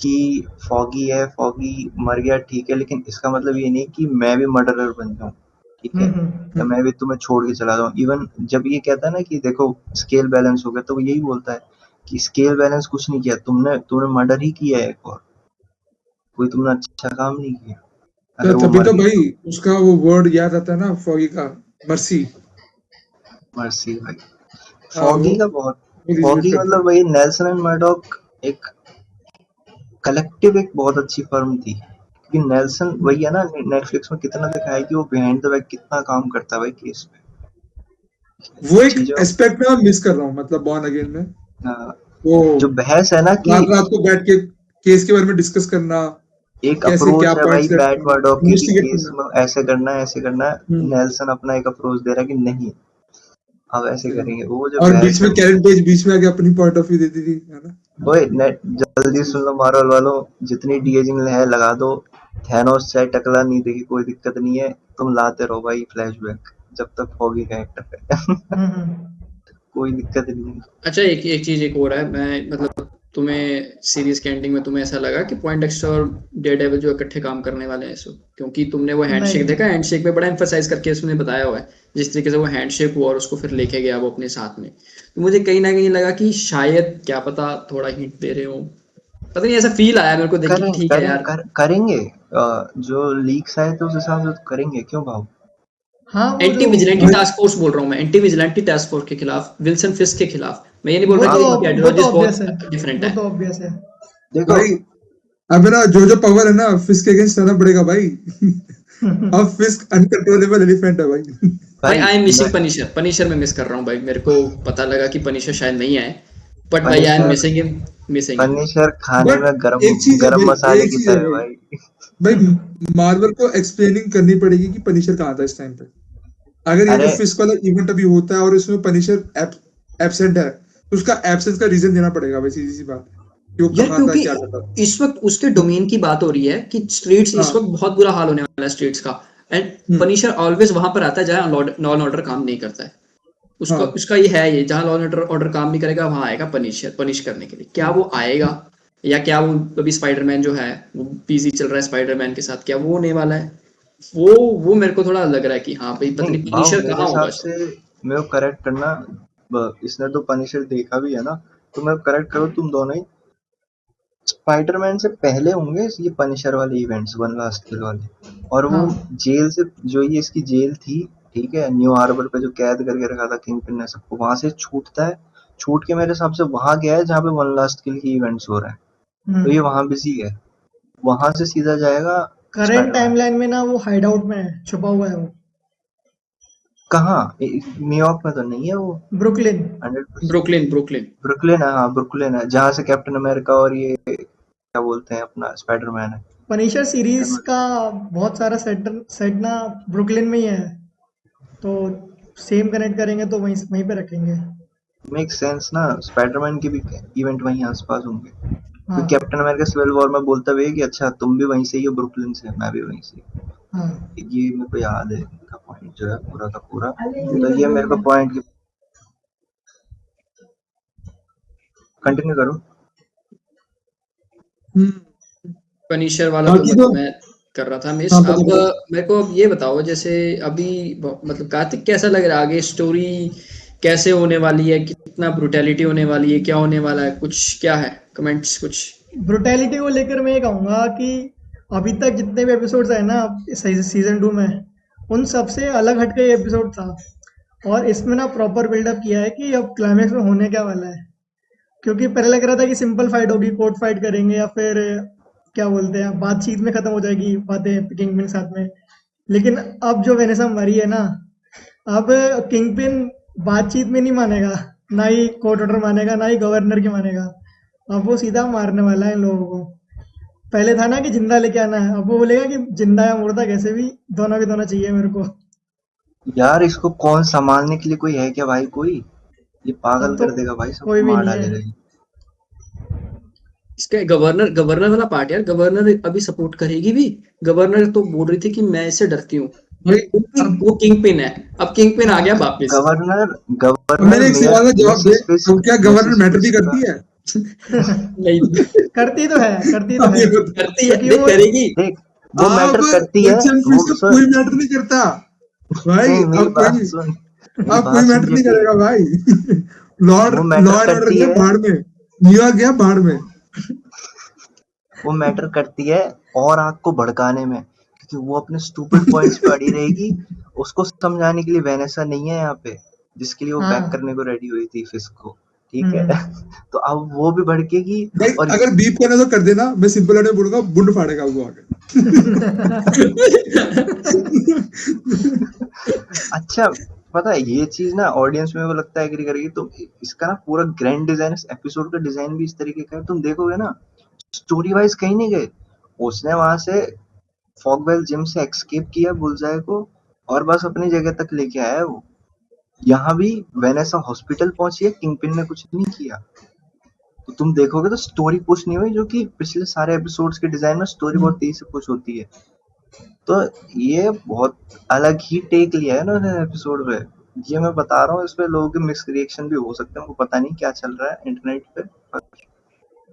कि फॉगी है, फॉगी मर गया ठीक है, लेकिन इसका मतलब ये नहीं कि मैं भी मर्डरर बन जाऊं, ठीक है, या मैं भी तुम्हें छोड़ के चला जाऊं। इवन जब ये कहता है ना कि देखो स्केल बैलेंस हो गया, तो वो यही बोलता है कि स्केल बैलेंस कुछ नहीं किया तुमने, तुमने मर्डर ही किया है एक और, कोई तुमने अच्छा काम नहीं किया, है। अगर वो तभी मर तो गया भाई तो। उसका वो वर्ड याद आता है ना फॉगी का, मर्सी। मर्सी भाई। हाँ, वो फॉगी का बहुत, रिलेट फॉगी करता मतलब है। वही नेल्सन एंड मर्डॉक एक कलेक्टिव, एक बहुत अच्छी फर्म थी, क्योंकि नेल्सन वही है ना, नेटफ्लिक्स में कितना दिखाया है कि वो बिहाइंड द बैक कितना काम करता है भाई केस पे, वो एक चीजों, एस्पेक्ट में मैं मिस कर रहा हूँ, मतलब बॉर्न अगेन में वो जो बहस है ना कि रात रात को बैठ के केस के बारे में डिस्कस करना, एक कैसे क्या अप्रोच है भाई पॉइंट्स लेफ्ट बैट करना, वर्डॉक की कि इन्वेस्टिगेट केस करना। में ऐसे करना है, ऐसे करना है, हम्म, नेल्सन अपना एक अप्रोच दे रहा है कि नहीं अब ऐसे सही। करेंगे, वो जो और बहस बीच है में कैरेट पेज बीच में आके अपनी पॉइंट ऑफ व्यू देती थी, है ना। ओए नेट, वो जल्दी चीज सुन लो मार्वल वालों, जितनी डीएजिंग है लगा दो, थैनोस चाहे टकला नहीं देखी कोई दिक्कत नहीं है, तुम लाते रहो भाई फ्लैशबैक जब तक फॉगी कैरेक्टर है कोई दिक्कत नहीं है। अच्छा, एक एक चीज एक और है, मैं मतलब तुम्हें सीरीज के एंडिंग में तुम्हें ऐसा लगा कि पॉइंट एक्स्ट्रा और डेयरडेविल जो इकट्ठे काम करने वाले हैं इस वक्त? क्योंकि तुमने वो हैंडशेक नहीं। देखा, हैंडशेक पे बड़ा एम्फसाइज करके उसने बताया हुआ है, जिस तरीके से वो हैंडशेक हुआ और उसको फिर लेके गया वो अपने साथ में, तो मुझे कहीं ना कहीं लगा कि शायद क्या पता थोड़ा हिंट दे रहे हो, पता नहीं, ऐसा फील आया मेरे को देख के कि करें ठीक है करें यार। करेंगे, जो लीक्स आए थे उस हिसाब से तो करेंगे, क्यों भाव? हाँ, वो एंटी जो विजिलेंटी टास्क फोर्स बोल रहा हूँ मैं, एंटी विजिलेंटी टास्क फोर्स के खिलाफ, विल्सन फिस्क के खिलाफ। मैं ये नहीं बोल वो रहा तो कि हाँ इनकी वो तो आइडियोलॉजीज ऑब्वियस है, बहुत डिफरेंट वो है। तो ऑब्वियस है। देखो भाई अब है ना, जो पावर है ना फिस्क के अगेंस्ट रहना पड़ेगा भाई। अब फिस्क अनकंट्रोलेबल एलिफेंट है भाई। भाई भाई आई एम मैं मिसिंग पनिशर, पनिशर में मिस कर रहा हूँ भाई, मेरे को पता लगा कि पनिशर शायद नहीं आए, बट भाई I am Punisher, missing him, missing him. Punisher खाने बट में गरम एक चीज है गरम भाई, मसाले एक की चीज है तरह भाई, भाई। भाई मार्वल को एक्सप्लेनिंग करनी पड़ेगी कि पनिशर कहाँ था इस टाइम पे। अगर ये जो अरे फिस्क वाला इवेंट अभी होता है और इसमें पनिशर एब्सेंट है, तो उसका एब्सेंस का रीजन देना पड़ेगा भाई, सीधी सी बात है कि वो यार कहाँ था, क्योंकि क्या करता था। इस वक्त उसके डोमेन की बात हो रही है कि स्ट्रीट्स, इस हाँ। वक्त बहुत बुरा हाल होने वाला है स्ट्रीट्स का, एंड हम्म। पनिशर ऑलवेज वहां पर आता है जहां लॉ एंड ऑर्डर काम नहीं करता है, उसका हाँ। उसका ये है, ये जहां लॉ एंड ऑर्डर काम नहीं करेगा वहां आएगा पनिशर, पनिश करने के लिए। क्या वो आएगा, या क्या वो अभी स्पाइडरमैन जो है वो पीसी चल रहा है स्पाइडरमैन के साथ, क्या वो होने वाला है? वो मेरे को थोड़ा लग रहा है कि हाँ भाई पता नहीं नहीं भाव, पनिशर मेरे कहाँ होगा हिसाब इस से वक्त। मेरे को करेक्ट करना, इसने तो पनिशर देखा भी है ना, तो मैं करेक्ट करो तुम दोनों ही, स्पाइडरमैन से पहले होंगे ये पनिशर वाले इवेंट्स, वन लास्ट किल वाले, और वो हाँ जेल से, जो ये इसकी जेल थी, ठीक है, न्यू हार्बर पे जो कैद करके रखा था किंगपिन ने सबको, वहां से छूटता है, छूट के मेरे हिसाब से वहां गया है जहाँ पे वन लास्ट किल की इवेंट्स हो रहे हैं, तो ये वहां बिजी है, वहां से सीधा जाएगा करंट स्पाइडरमैन। टाइमलाइन में ना वो हाइड आउट में है, छुपा हुआ है वो, कहाँ, न्यूयॉर्क में तो नहीं है वो, ब्रुकलिन। 100%। ब्रुकलिन ब्रुकलिन ब्रुकलिन है, हाँ ब्रुकलिन है, जहाँ से कैप्टन अमेरिका और ये क्या बोलते हैं अपना स्पाइडरमैन है। पनिशर सीरीज का बहुत सारा सेट ना ब्रुकलिन में ही है, तो सेम कनेक्ट करेंगे तो वहीं वहीं पे रखेंगे। मेक सेंस ना, स्पाइडरमैन के भी इवेंट वहीं आसपास होंगे, हाँ तो कैप्टन अमेरिका सिविल वॉर में बोलता भी है कि अच्छा तुम भी वहीं से ही हो, ब्रुकलिन से, मैं भी वहीं से ही। हाँ ये मेरे को याद है इनका पॉइंट जो है पूरा का पूरा, तो ये मेरे को पॉइंट कंटिन्यू करो। पनिशर वाला तो बाकी तो मैं कर रहा था मिस। हाँ अब बताओ। मेरे को अब ये बताओ, जैसे अभी मतलब कार्तिक कैसा लग रहा है, आगे स्टोरी कैसे होने वाली है, कितना ब्रुटैलिटी होने वाली है, क्या होने वाला है, कुछ क्या है कमेंट्स कुछ? ब्रुटैलिटी को लेकर मैं ये कहूँगा कि अभी तक जितने भी एपिसोड्स हैं ना सीजन 2 में, उन सबसे अलग हटके ये एपिसोड था, और इसमें ना प्रॉपर बिल्डअप किया है कि अब क्लाइमैक्स में होने क्या वाला है। क्योंकि पहले लग रहा था कि सिंपल फाइट होगी, कोर्ट फाइट करेंगे या फिर क्या बोलते हैं बातचीत में खत्म हो जाएगी बातें किंगपिन के साथ में, लेकिन अब जो वेनेसा मरी है ना, अब किंगपिन बातचीत में नहीं मानेगा, ना ही कोर्ट ऑर्डर मानेगा, ना ही गवर्नर की मानेगा, अब वो सीधा मारने वाला है इन लोगों को। पहले था ना कि जिंदा लेके आना है, अब वो बोलेगा कि जिंदा या मुर्दा कैसे भी दोनों के दोनों चाहिए मेरे को। यार इसको कौन संभालने के लिए कोई है क्या भाई, कोई, ये पागल अब तो कर देगा भाई, कोई सबको भी मार नहीं है। डालेगा ये। इसका गवर्नर गवर्नर वाला पार्ट यार, गवर्नर अभी सपोर्ट करेगी भी। गवर्नर तो बोल रही थी कि मैं इससे डरती हूँ, भाई अब वो किंग पिन है, अब किंग पिन आ गया वापस। गवर्नर अब गवर्नर मेरे एक सवाल का जवाब दे, अब क्या गवर्नर मैटर भी करती है? नहीं करती तो है, करती तो अब है, ये बता। करती है, क्योंकि नहीं वो करेगी। देख, वो अब मैटर करती है, बच्चन फिर वो से सुन, कोई मैटर नहीं करता भाई। नहीं मेरी अब बात कोई सुन, मेरी अब कोई बात सुन मैटर नहीं जेपी, करेगा भाई। वो Lord law matter and order करती गया है, भाड़ में, न्यूयॉर्क गया भाड़ में। वो मैटर करती है और आग को भड़काने में, क्योंकि वो अपने स्टूपिड पॉइंट्स पे अड़ी रहेगी, उसको समझाने के लिए वेनेसा नहीं है यहाँ पे, जिसके लिए वो बैक हाँ। करने को रेडी हुई थी फिस्क को, ठीक है। तो अब वो भी भड़केगी, भाई और अगर बीप करना तो कर देना, मैं सिंपल वर्ड में बोलूंगा बुंड फाड़ेगा वो आगे। अच्छा, पता है ये चीज ना ऑडियंस में वो लगता है एग्री करेगी, तो इसका ना पूरा ग्रैंड डिजाइन, इस एपिसोड का डिजाइन भी इस तरीके का है, तुम देखोगे ना, स्टोरी वाइज कहीं नहीं गए, उसने वहां से फॉगवेल जिम से एस्केप किया बुलजाए को, और बस अपनी जगह तक लेके आया है वो। यहाँ भी वेनेसा हॉस्पिटल पहुंची है, किंगपिन ने कुछ नहीं किया, तो तुम देखोगे तो स्टोरी पुश नहीं हुई, जो कि पिछले सारे एपिसोड्स के डिजाइन में स्टोरी बहुत तेजी से पुश होती है। तो ये बहुत अलग ही टेक लिया है ना उन्होंने एपिसोड पे, ये मैं बता रहा हूँ, इसमें लोगों के मिक्स रिएक्शन भी हो सकते हैं, उनको पता नहीं क्या चल रहा है इंटरनेट पे, पर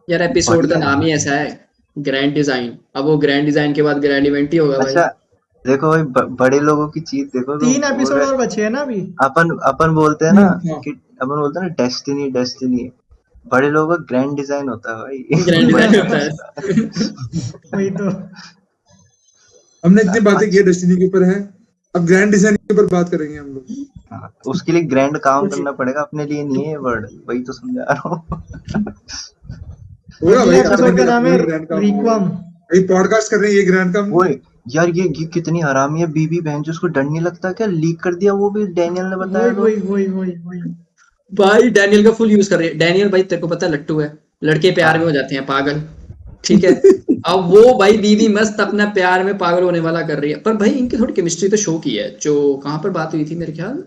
यार एपिसोड का बढ़िया नाम है। ही ऐसा है, ग्रैंड डिजाइन। अब वो ग्रैंड डिजाइन के बाद ग्रैंड इवेंट ही होगा भाई। अच्छा, देखो भाई, बड़े लोगों की चीज देखो तुम, 3 बोल एपिसोड रहे और बचे हैं ना अभी। अपन अपन बोलते हैं ना हाँ। कि अपन बोलते हैं ना डेस्टिनी डेस्टिनी, बड़े लोगों का ग्रैंड डिजाइन होता है ग्रैंड भाई। डिजाइन बड़े होता बॉस का। है। वही तो। हमने इतनी बातें की अच्छा, है डेस्टिनी के ऊपर है, अब ग्रैंड डिजाइन के ऊपर बात करेंगे हम लोग। हाँ, उसके लिए ग्रैंड काम करना पड़ेगा, अपने लिए नहीं है ये वर्ड, वही तो समझा रहा हूँ। होगा अगले भाई, अच्छा अपने एपिसोड का लिए नाम अपने है लिए ग्रैंड काम होगा रिक्वम। भाई। पॉडकास्ट कर रहे हैं, ये ग्रैंड काम नहीं ओए है। यार, ये कितनी हरामी है बीबी बहन, जो उसको डर नहीं लगता क्या, लीक कर दिया वो भी डैनियल ने वही बताया तो। वही वही वही वही। भाई डैनियल का फुल यूज कर रही है। डैनियल भाई तेरे को पता है लट्टू है, लड़के प्यार में हो हाँ, जाते हैं पागल, ठीक है। अब वो भाई बीवी मस्त अपना प्यार में पागल होने वाला कर रही है, पर भाई इनकी थोड़ी केमिस्ट्री तो शो की है। जो कहाँ पर बात हुई थी मेरे ख्याल,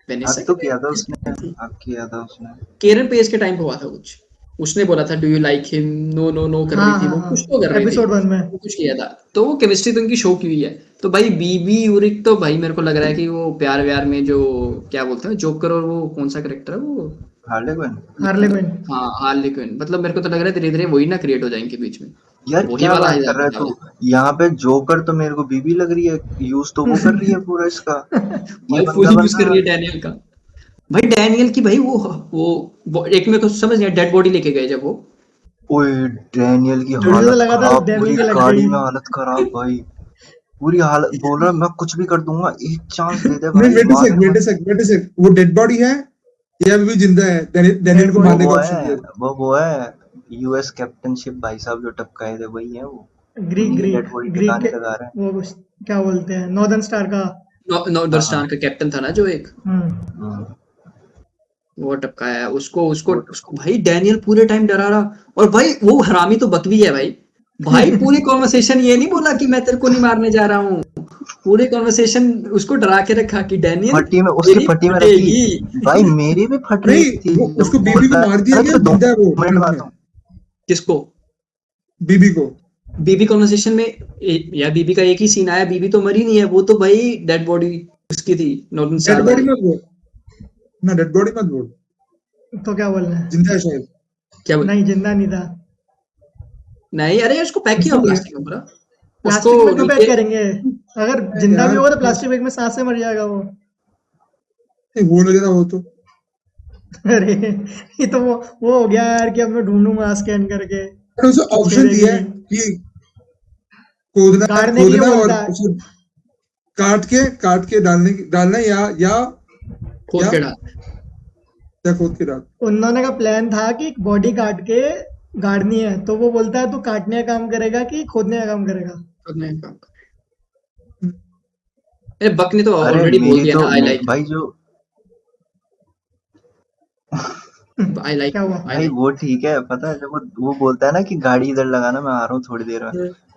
वेनेसा हक के तो किया टाइम था किसके उसने, टाइम थी, हक किया था उसने। केरन पेस के टाइम पे हुआ था कुछ। उसने बोला था do you like him, no no no कर रही हाँ थी हाँ वो, कुछ तो कर हाँ, रही थी, एपिसोड 1 में। वो कुछ किया था, तो वो केमिस्ट्री तो इनकी शो की हुई है। तो भाई बीबी यूरिक तो भाई मेरे को लग रहा है कि वो प्यार व्यार में जो क्या बोलते हैं जोकर, और वो कौन सा करेक्टर है वो, हार्ले क्विन। Harley Quinn. हाँ हार्ली क्विन, मतलब मेरे को तो लग रहा है धीरे धीरे वही ना क्रिएट हो जाएंगे बीच में, यार वही क्या वाला बात है कर रहा है जाएगा। तू, यहाँ पे जोकर तो मेरे को बीबी लग रही है, यूज तो वो कर रही है पूरा इसका, ये भाई फुल बंदा यूज कर बंदा। रही है डैनियल का। भाई डैनियल की भाई वो एक मेरे को समझ नहीं, डेड बॉडी लेके गए जब वो ओए डैनियल की मुझे तो हालत लगा था खराब, डैनियल पूरी की लग गाड़ी गई। में हालत खराब भाई, पूरी हालत, बोल रहा मैं कुछ भी कर दूंगा, एक चांस दे दे नहीं, भाई, वेट अ मार सेक, दे वेट भाई। अ सेक, वेट अ सेक, वो डेड बॉडी है या अभी भी जिंदा है? डैनियल डेड को वो बॉडी। मारने का वो ऑप्शन दिया है था। वो है यूएस कैप्टनशिप भाई साहब जो टपकाए थे वही है वो, ग्रीक उन्हीं की ग्रीक डेड बॉडी ग्रीक टिकाने के लगा रहे हैं। वो क्या बोलते हैं, नॉर्दर्न स्टार का। नॉर्दर्न हाँ स्टार हाँ। का कैप्टन था ना जो एक, हम्म। हम्म, वो टपकाया है उसको उसको वो उसको भाई डैनियल पूरे टाइम डरा रहा। और भाई वो हरामी तो बकवी है भाई। भाई पूरी कॉन्वर्सेशन ये नहीं बोला कि मैं तेरे को नहीं मारने जा रहा हूँ। पूरी कॉन्वर्सेशन उसको डरा के रखा कि डैनियल फटी में, उसकी तेरी फटी में रखी। फटेगी। भाई मेरी भी फट रही नहीं, थी वो जब उसको वो बीबी को बोलता मार है दिया ना गया, तुझे दो जिंदा है वो मिनट ट्वीट में में। आता हूँ। किसको? बीबी को। बीबी कॉन्वर्सेशन में या बीबी का एक ही सीन आया, बीबी तो मरी नहीं है, वो तो भाई डेड बॉडी उसकी थी, नॉर्दर्न स्टार डेड बॉडी वाली। मत बोल ना, डेड बॉडी मत बोल, तो क्या बोलना है? जिंदा है शायद। क्या नहीं, जिंदा नहीं था। नहीं, अरे उसको पैक किया उसको हुआ बोले, प्लास्टिक में पूरा। उसको प्लास्टिक में क्यों पैक नीचे करेंगे? अगर "अरे जिंदा भी यार होगा तो प्लास्टिक बैग में सांस से मर जाएगा वो। वो लगेगा वो तो। अरे ये तो वो हो गया यार कि अब मैं ढूंढूंगा स्कैन करके पर उसे कि ऑप्शन चेहरे की। दिया है कि खोदना गाड़ने के लिए खोदना और बोलता है। उसे काट के डालना खोद या के डाल। या खोद के डाल। उन्होंने का प्लान था कि बॉडी काट के गाड़नी है, तो वो बोलता है तू काटने का काम करेगा कि खोदने का काम करेगा। खोदने का काम। अरे बक ने तो अरे ऑलरेडी बोल मेरी दिया तो ना, आई लाइक भाई जो आई लाइक क्या हुआ? आई भाई लाइक वो ठीक है, पता है जब वो बोलता है ना कि गाड़ी इधर लगाना, मैं आ रहा हूँ थोड़ी देर में,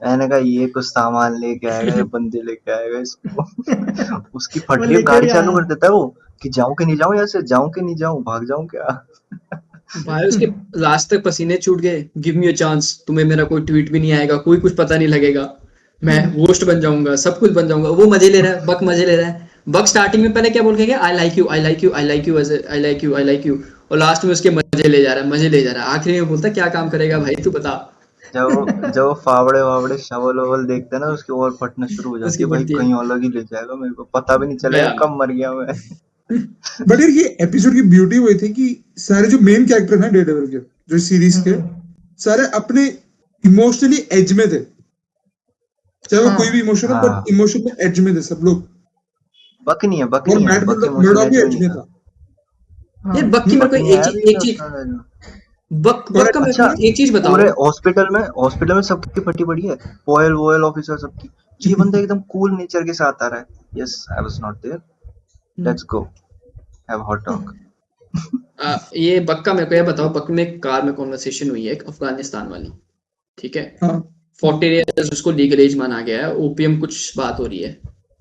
मैंने कहा ये कुछ सामान लेके आएगा, ये बंदे लेके आएगा इसको। उसकी वो फट रही है, लेके गाड़ी भी चालू आया। कर देता है वो कि जाऊं कि नहीं जाऊं, यहाँ से जाऊं कि नहीं जाऊं, भाग जाऊं क्या। भाई उसके लास्ट तक पसीने छूट गए। गिव मी अ चांस, तुम्हें मेरा कोई ट्वीट भी नहीं आएगा, कोई कुछ पता नहीं लगेगा, मैं होस्ट बन जाऊंगा, सब कुछ बन जाऊंगा। वो मजे ले रहा है, बक मजे ले रहा है। बक स्टार्टिंग में पहले क्या बोल के गया, I like you I like you I like you I like you I like you, और लास्ट में उसके मजे ले जा रहा है, मजे ले जा रहा है। आखिरी में बोलता है क्या काम करेगा भाई तू बता। जब वो फावड़े वावड़े शवल ववल देखते हैं ना, उसकी और फटना शुरू हो जाती उसकी है भाई, बढ़ती है। कहीं अलग ही ले जाएगा, मेरे को पता भी नहीं चलेगा भया कब मर गया मैं। बट यार ये एपिसोड की ब्यूटी वही थी कि सारे जो मेन कैरेक्टर हैं डेडेविल के, जो सीरीज के, हम्म, सारे अपने इमोशनली एज में थे। चाहे वो कोई भी हाँ इमोशन हो, बट हाँ, इमोशनली एज में थे सब लोग। बक नहीं है, बक और नहीं है, मैट बक इमोशनल मर्डॉक एज भी में एज नहीं में था। था। हाँ। यार बक की मेरे बक को नहीं है एक अभी चीज एक चीज इमोशनल एज में। बक का मेरे को अच्छा, ना एक चीज बताओ। पूरे हॉस्पिटल में सबकी फटी पड़ी है, पॉयल वॉयल ऑफिसर सबकी, ये बंदा एकदम कूल नेचर के साथ आ रहा है, yes I was not there, let's go have hot talk. ये बक का मेरे को ये बताओ, बक में एक कार में कॉन्वर्सेशन हुई है एक अफगानिस्तान वाली, ठीक है। हाँ 40 इयर्स उसको लीगल एज माना गया है, ओपीएम कुछ बात हो रही है।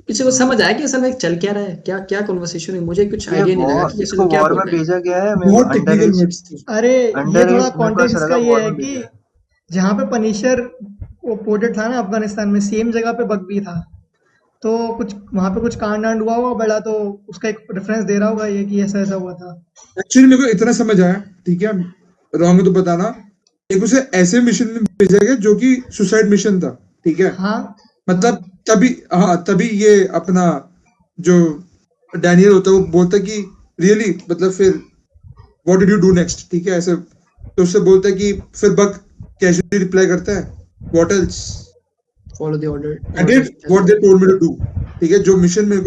किसी को समझ आया कि असल में चल क्या रहा है, क्या क्या कॉन्वर्सेशन हुई, मुझे कुछ ये आइडिया नहीं लगा वॉर, कि असल इसको में क्या वॉर बोल में रहे हैं। भेजा गया है, मेरे को बहुत टेक्निकल वर्ड्स थे। अरे ये अंडर थोड़ा एज मेरे को कॉन्टेक्स्ट ऐसा इसका लगा ये वॉर है में कि भेजा है। जहाँ पे पनिशर वो पोर्टेड था ना अफगानिस्तान में, सेम जगह पे बक भी था। तो कुछ वहाँ पे कुछ कांड वांड हुआ होगा बड़ा, तो उसका एक रेफरेंस दे रहा होगा ये कि ऐसा ऐसा हुआ था। एक्चुअली मेरे को इतना समझ आया, ठीक है, रॉन्ग है तो बताना। एक उसे ऐसे मिशन में भेजा गया जो कि सुसाइड मिशन था, ठीक है। हाँ मतलब तभी, हाँ तभी ये अपना जो डैनियल होता है वो बोलता है कि रियली, मतलब फिर what did you do next, ठीक है, ऐसे। तो उससे बोलता है कि फिर बक कैजुअली रिप्लाई करता है, what else, follow the order I did order. What they told me to do. ठीक है, जो मिशन में जो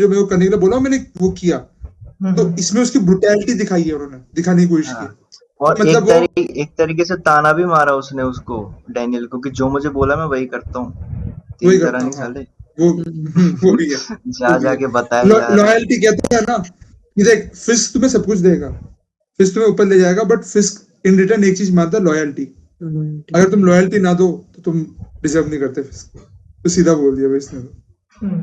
मेरे को करने के लिए बोला मैंने वो किया। तो हम्म, इसमें उसकी ब्रुटैलिटी दिखाई है, उन्होंने दिखाने की कोशिश की। हाँ, तो और मतलब वो एक तरीके से ताना भी मारा उसने उसको, डैनियल को, कि जो मुझे बोला मैं वही करता हूँ, वही तेरी तरह करता नहीं हूँ, हाँ। साले। वो भी है, वो जा भी है। जाके बताए जा रहा है। लॉयल्टी कहते हैं ना कि देख, फिस्ट तुम्हें सब कुछ देगा, फिस्ट तुम्हें ऊपर ले जाएगा, बट फिस्ट इन रिटर्न एक चीज मानता है, लॉयल्टी। अगर तुम लॉयल्टी ना दो तो तुम डिजर्व नहीं करते फिस्ट। तो सीधा बोल दिया भाई इसने तो। हम्म।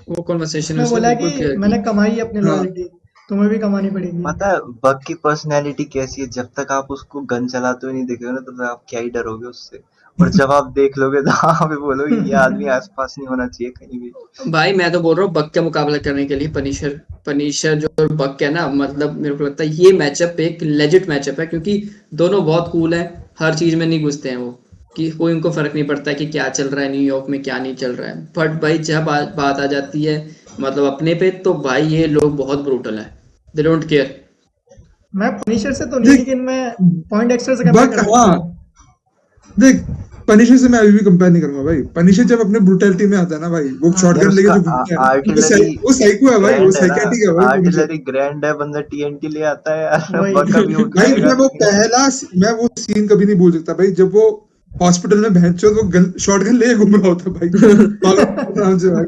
वो कॉन्वर्सेशन उसने उसने बोला कि बिल्कुल क्लियर की। मैंने कमाई अपनी हाँ, लॉयल्टी, तुम्हें भी कमानी पड़ेगी। पता है बग की पर्सनैलिटी कैसी है, जब तक आप उसको गन चलाते हुए नहीं देखोगे ना, तब तक आप क्या ही डरोगे उससे, और जब आप देख लोगे तो आप भी बोलोगे ये आदमी आसपास नहीं होना चाहिए कहीं भी। भाई मैं तो बोल रहा हूँ बक का मुकाबला करने के लिए पनिशर पनिशर जो बक है ना, मतलब मेरे को लगता है ये मैचअप एक लेजिट मैचअप है, क्योंकि दोनों बहुत कूल हैं, हर चीज में नहीं घुसते हैं वो, कि कोई उनको फर्क नहीं पड़ता कि क्या चल रहा है न्यूयॉर्क में क्या नहीं चल रहा है। बट भाई जब बात आ जाती है मतलब अपने पे, तो भाई ये लोग बहुत ब्रूटल है, दे डोंट केयर। मैं पनिशर से तो नहीं, देख, लेकिन मैं पॉइंट एक्स्ट्रा से कंपेयर बट कर सकता हाँ हूँ। देख, पनिशर से मैं अभी भी कंपेयर नहीं करूंगा भाई। पनिशर जब अपने ब्रुटैलिटी में आता है ना भाई, वो हाँ। यार शॉटगन लेके उसका जो घूमता है ना, आर्टिलरी वो साइको है भाई, वो ग्रैंड है ना, साइकेटिक है भाई पनिशर। आर्टिलरी ग्रैंड है, बंदा टीएनटी ले आता है यार। वही। बक कभी भाई उठाएगा नहीं। मैं वो सीन कभी नहीं भूल सकता भाई, जब वो हॉस्पिटल में भैंचो वो शॉटगन लेके घूम रहा होता है भाई, पागल आराम से भाई।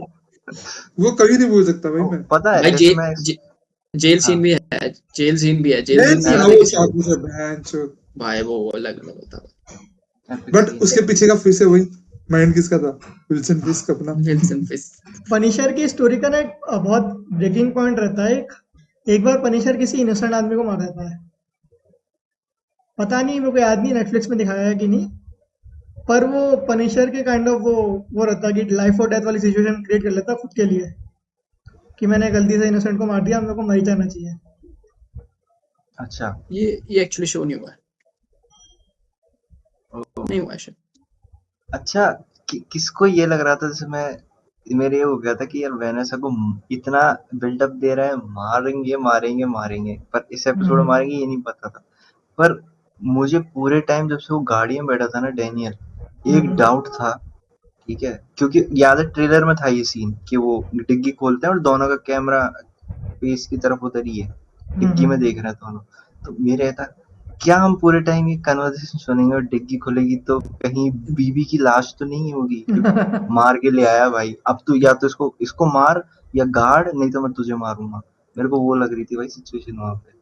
वो कभी नहीं भूल सकता भाई ओ, मैं। पता है भाई जैसे मैं जेल हाँ सीन भी है, जेल सीन भी है, जेल मैं सीन नहीं हाँ, याद है वो किसी को? चाकू से भैंचो। भाई वो अलग अलग होता है। एपिक बट सीन उसके पीछे का फिर से वही माइंड किसका था? विल्सन फिस्क अपना। विल्सन फिस्क। पनिशर की स्टोरी का ना एक बहुत ब्रेकिंग पॉइंट रहता है। एक बार पनिशर किसी इनोसेंट आदमी को मार देता है। पता नहीं, मेरे को याद नहीं नेटफ्लिक्स में दिखाया है कि नहीं, पर वो पनिशर के काइंड ऑफ वो रहता है कि लाइफ और डेथ वाली सिचुएशन क्रिएट कर लेता है खुद के लिए, कि मैंने गलती से इनोसेंट को मार दिया, मेरे को मर ही जाना चाहिए। अच्छा ये एक्चुअली शो नहीं हुआ है, ओ, नहीं हुआ है शायद। अच्छा किसको ये लग रहा था, जैसे मेरे ये हो गया था कि यार वेनेसा को इतना बिल्डअप दे रहा है, मारेंगे मारेंगे मारेंगे, पर इस एपिसोड में मारेंगे ये नहीं पता था। पर मुझे पूरे टाइम जब से वो गाड़ी में बैठा था ना डैनियल, एक डाउट था, ठीक है, क्योंकि याद है ट्रेलर में था ये सीन कि वो डिग्गी खोलते हैं और दोनों का कैमरा फेस की तरफ उधर ही है, डिग्गी में देख रहे हैं दोनों। तो मेरे था क्या हम पूरे टाइम ये कन्वर्सेशन सुनेंगे और डिग्गी खुलेगी तो कहीं बीबी की लाश तो नहीं होगी, क्योंकि मार के ले आया भाई, अब तू या तो इसको मार या गाड़, नहीं तो मैं तुझे मारूंगा। मेरे को वो लग रही थी भाई सिचुएशन वहां पे।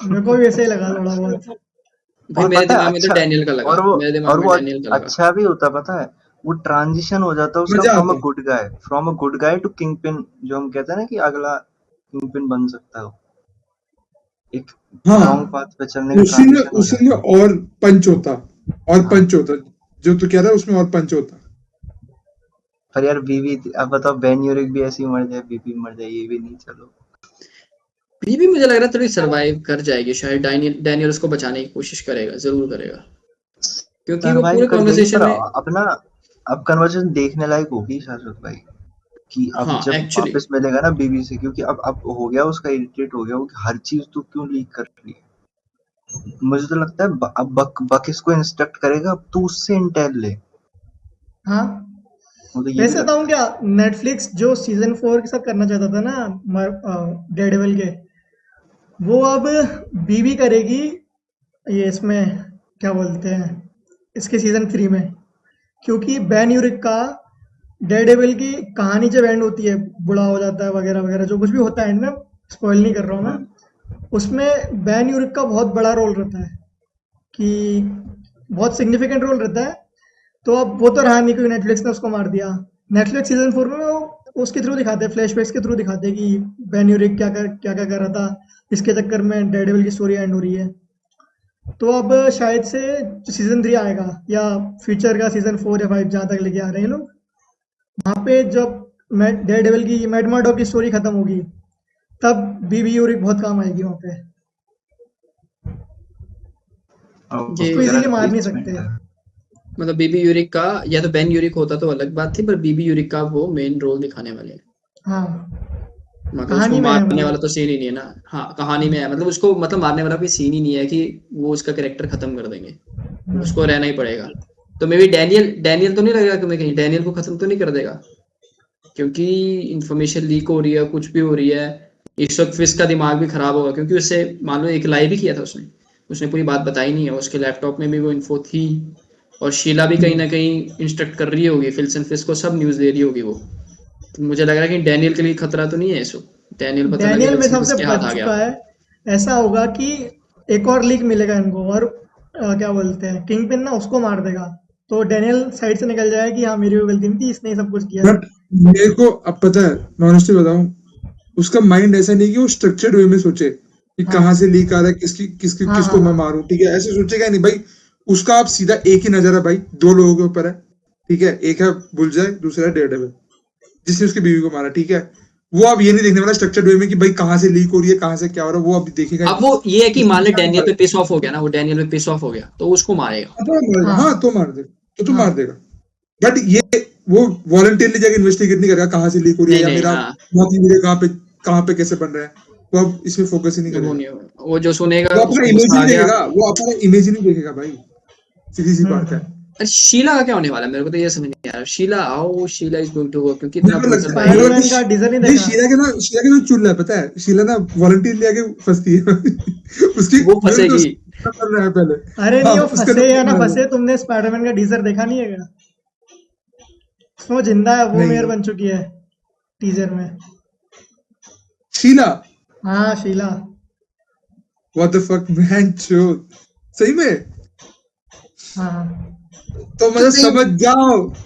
मेरे को भी ऐसे ही लगा थोड़ा बहुत। भाई और मेरे पता है दिमाग में तो अच्छा, डैनियल का लगा, मेरे दिमाग में वो डैनियल का लगा। अच्छा भी होता, पता है वो ट्रांजिशन हो जाता उसका मजा फ्रॉम आता अ है। गुड गाय टू किंगपिन, जो हम कहते हैं ना कि अगला किंगपिन बन सकता है वो, एक रॉन्ग हाँ, पाथ पे चलने का उसी में ट्रांजिशन हो उसी में जाता। और पंच होता, और हाँ पंच होता, जो तू कह रहा है उसमें और पंच होता। पर यार बीवी, अब बताओ बेन यूरिक भी ऐसी मर जाए, बीबी मर जाए, ये भी नहीं, चलो। बीबी मुझे लग रहा है थोड़ी सरवाइव कर जाएगी शायद, डैनियल डैनियल उसको बचाने की कोशिश करेगा, जरूर करेगा, क्योंकि वो सरवाइव पूरे कर जाएगी, कॉन्वर्सेशन पर में। अपना अब कन्वर्सेशन देखने लायक होगी शाश्वत भाई, कि अब हाँ जब एक्चुअली, वापस मिलेगा ना बीवी से, क्योंकि अब हो गया उसका, इरिटेट हो गया वो कि हर चीज तो क्यों लीक कर रही है। मुझे तो लगता है अब बक इसको इंस्ट्रक्ट करेगा, अब तू उससे इंटेल ले। हाँ, मुझे ये भी वैसे बताऊँ लगता है। क्या, नेटफ्लिक्स जो सीजन 4 के साथ करना चाहता था ना डेयरडेविल के, वो अब बीबी करेगी ये इसमें, क्या बोलते हैं, इसके सीजन 3 में। क्योंकि बैन यूरिक का डेयरडेविल की कहानी जब एंड होती है, बुढ़ा हो जाता है वगैरह वगैरह, जो कुछ भी होता है एंड में, स्पॉइल नहीं कर रहा हूँ मैं, हम्म, उसमें बैन यूरिक का बहुत बड़ा रोल रहता है, कि बहुत सिग्निफिकेंट रोल रहता है। तो अब वो तो रहा नहीं, क्योंकि नेटफ्लिक्स ने उसको मार दिया। नेटफ्लिक्स सीजन 4 में वो उसके थ्रू दिखाते हैं, फ्लैशबैक्स के थ्रू दिखाते हैं कि बैन यूरिक क्या क्या क्या कर रहा था, इसके चक्कर में डेयरडेविल की स्टोरी एंड हो रही है। तो अब शायद से सीजन 3 आएगा, या फ्यूचर का सीजन 4 या 5 जहाँ तक लेके आ रहे हैं लोग, वहाँ पे जब डेयरडेविल की मैड मर्डॉक की स्टोरी खत्म होगी, तब बीबी यूरिक बहुत काम आएगी वहाँ पे। और ये उसको तेरा इजीली मार नहीं रिप्लेसमेंट सकते। है। मतलब बीबी यूरिक का या तो बेन यूरिक होता तो अलग बात थी, पर बीबी यूरिक का वो मेन रोल दिखाने वाले हैं, हाँ, मतलब उसको कहानी में है मारने वाला मतलब। तो सीन ही नहीं है ना। हाँ कहानी में है, मतलब उसको मतलब मारने वाला कोई सीन ही नहीं है कि वो उसका कैरेक्टर खत्म कर देंगे, उसको रहना ही पड़ेगा। तो मे बी डैनियल डैनियल तो नहीं लगेगा कि मैं कहीं डैनियल को खत्म तो नहीं कर देगा, क्योंकि इंफॉर्मेशन लीक हो रही है, कुछ भी हो रही है। इस वक्त फिस्क का दिमाग भी खराब होगा, क्योंकि उससे मान लो एक लाई भी किया था उसने, उसने पूरी बात बताई नहीं है, उसके लैपटॉप में भी वो इन्फो थी, और शीला भी कहीं ना कहीं इंस्ट्रक्ट कर रही होगी फिल्सन फिस्क को, सब न्यूज़ दे रही होगी वो। तो मुझे लग रहा है कि डैनियल के लिए खतरा तो नहीं है इस वक्त, डैनियल पता लगे डैनियल मेरे विल्सन हिसाब से फिस्क के हाथ बच आ गया। चुका है। ऐसा होगा कि एक और लीक मिलेगा इनको, और क्या बोलते हैं, किंग पिन ना उसको मार देगा, तो डैनियल साइड से निकल जाएगा कि हाँ मेरी कोई गलती नहीं थी, इसने ही सब कुछ किया था। बट मेरे को अब पता है, मैं ऑनेस्टली बताऊं, उसका माइंड ऐसा नहीं कि वो स्ट्रक्चर्ड वे में सोचे कि हाँ कहाँ से लीक आ रहा है, हाँ हाँ किसको मैं हाँ। मारूं, ठीक है, ऐसे सोचेगा नहीं भाई। उसका आप सीधा एक ही नजर है भाई, दो लोगों के ऊपर है, ठीक है, एक है बुलजाय, दूसरा है डेयरडेविल, जिसने उसकी बीवी को मारा, ठीक है। वो अब ये नहीं देखने वाला स्ट्रक्चर्ड वे में कि भाई कहाँ से लीक हो रही है, कहाँ से क्या हो रहा है, वो अभी देखेगा ही अब नहीं। वो ये है कि उसको मान ले सीधा डैनियल पे मारेगा। पिस ऑफ हो गया ना, वो डैनियल पे पिस ऑफ हो गया तो उसको मारेगा। हाँ, तो मारेगा, हाँ हाँ तो मार देगा, तो मार हाँ देगा। बट ये वो वॉलंटियरली जाकर इन्वेस्टिगेट नहीं करेगा कहाँ से लीक हो रही है, नहीं या नहीं, मेरा हाँ मौत वीडियो कहाँ पे कैसे बन रहा है। वो अब इसमें फोकस ही नहीं वो करेगा। नहीं होगा, वो जो सुनेगा वो अपना उसको इमेज गुस्सा ही आ नहीं गया। देखेगा, वो अपना इमेज ही नहीं देखेगा भाई, सीधी सी बात है। अरे शीला का क्या होने वाला है, मेरे को तो ये समझ नहीं आ रहा। शीला आओ, Sheela is going to work, क्योंकि इतना मेरे को ब्रूटल लगता भाई है है। स्पाइडरमैन का टीजर नहीं नहीं, देखा? शीला के ना चुल रहा है, पता है, शीला ना वॉलंटियर ले आके फंसती है उसकी वो मेरे को फंसेगी। उसका कर रहा है पहले। अरे हाँ, नहीं, वो उसका फंसे या तो ना कर रहा फंसे, तुमने स्पाइडरमैन का टीजर देखा नहीं है क्या? उसमें वो जिंदा है, है। वो मेयर नहीं, बन चुकी है टीजर में। शीला, हाँ, Sheela. What the fuck man, चो सही में। हाँ, तो मतलब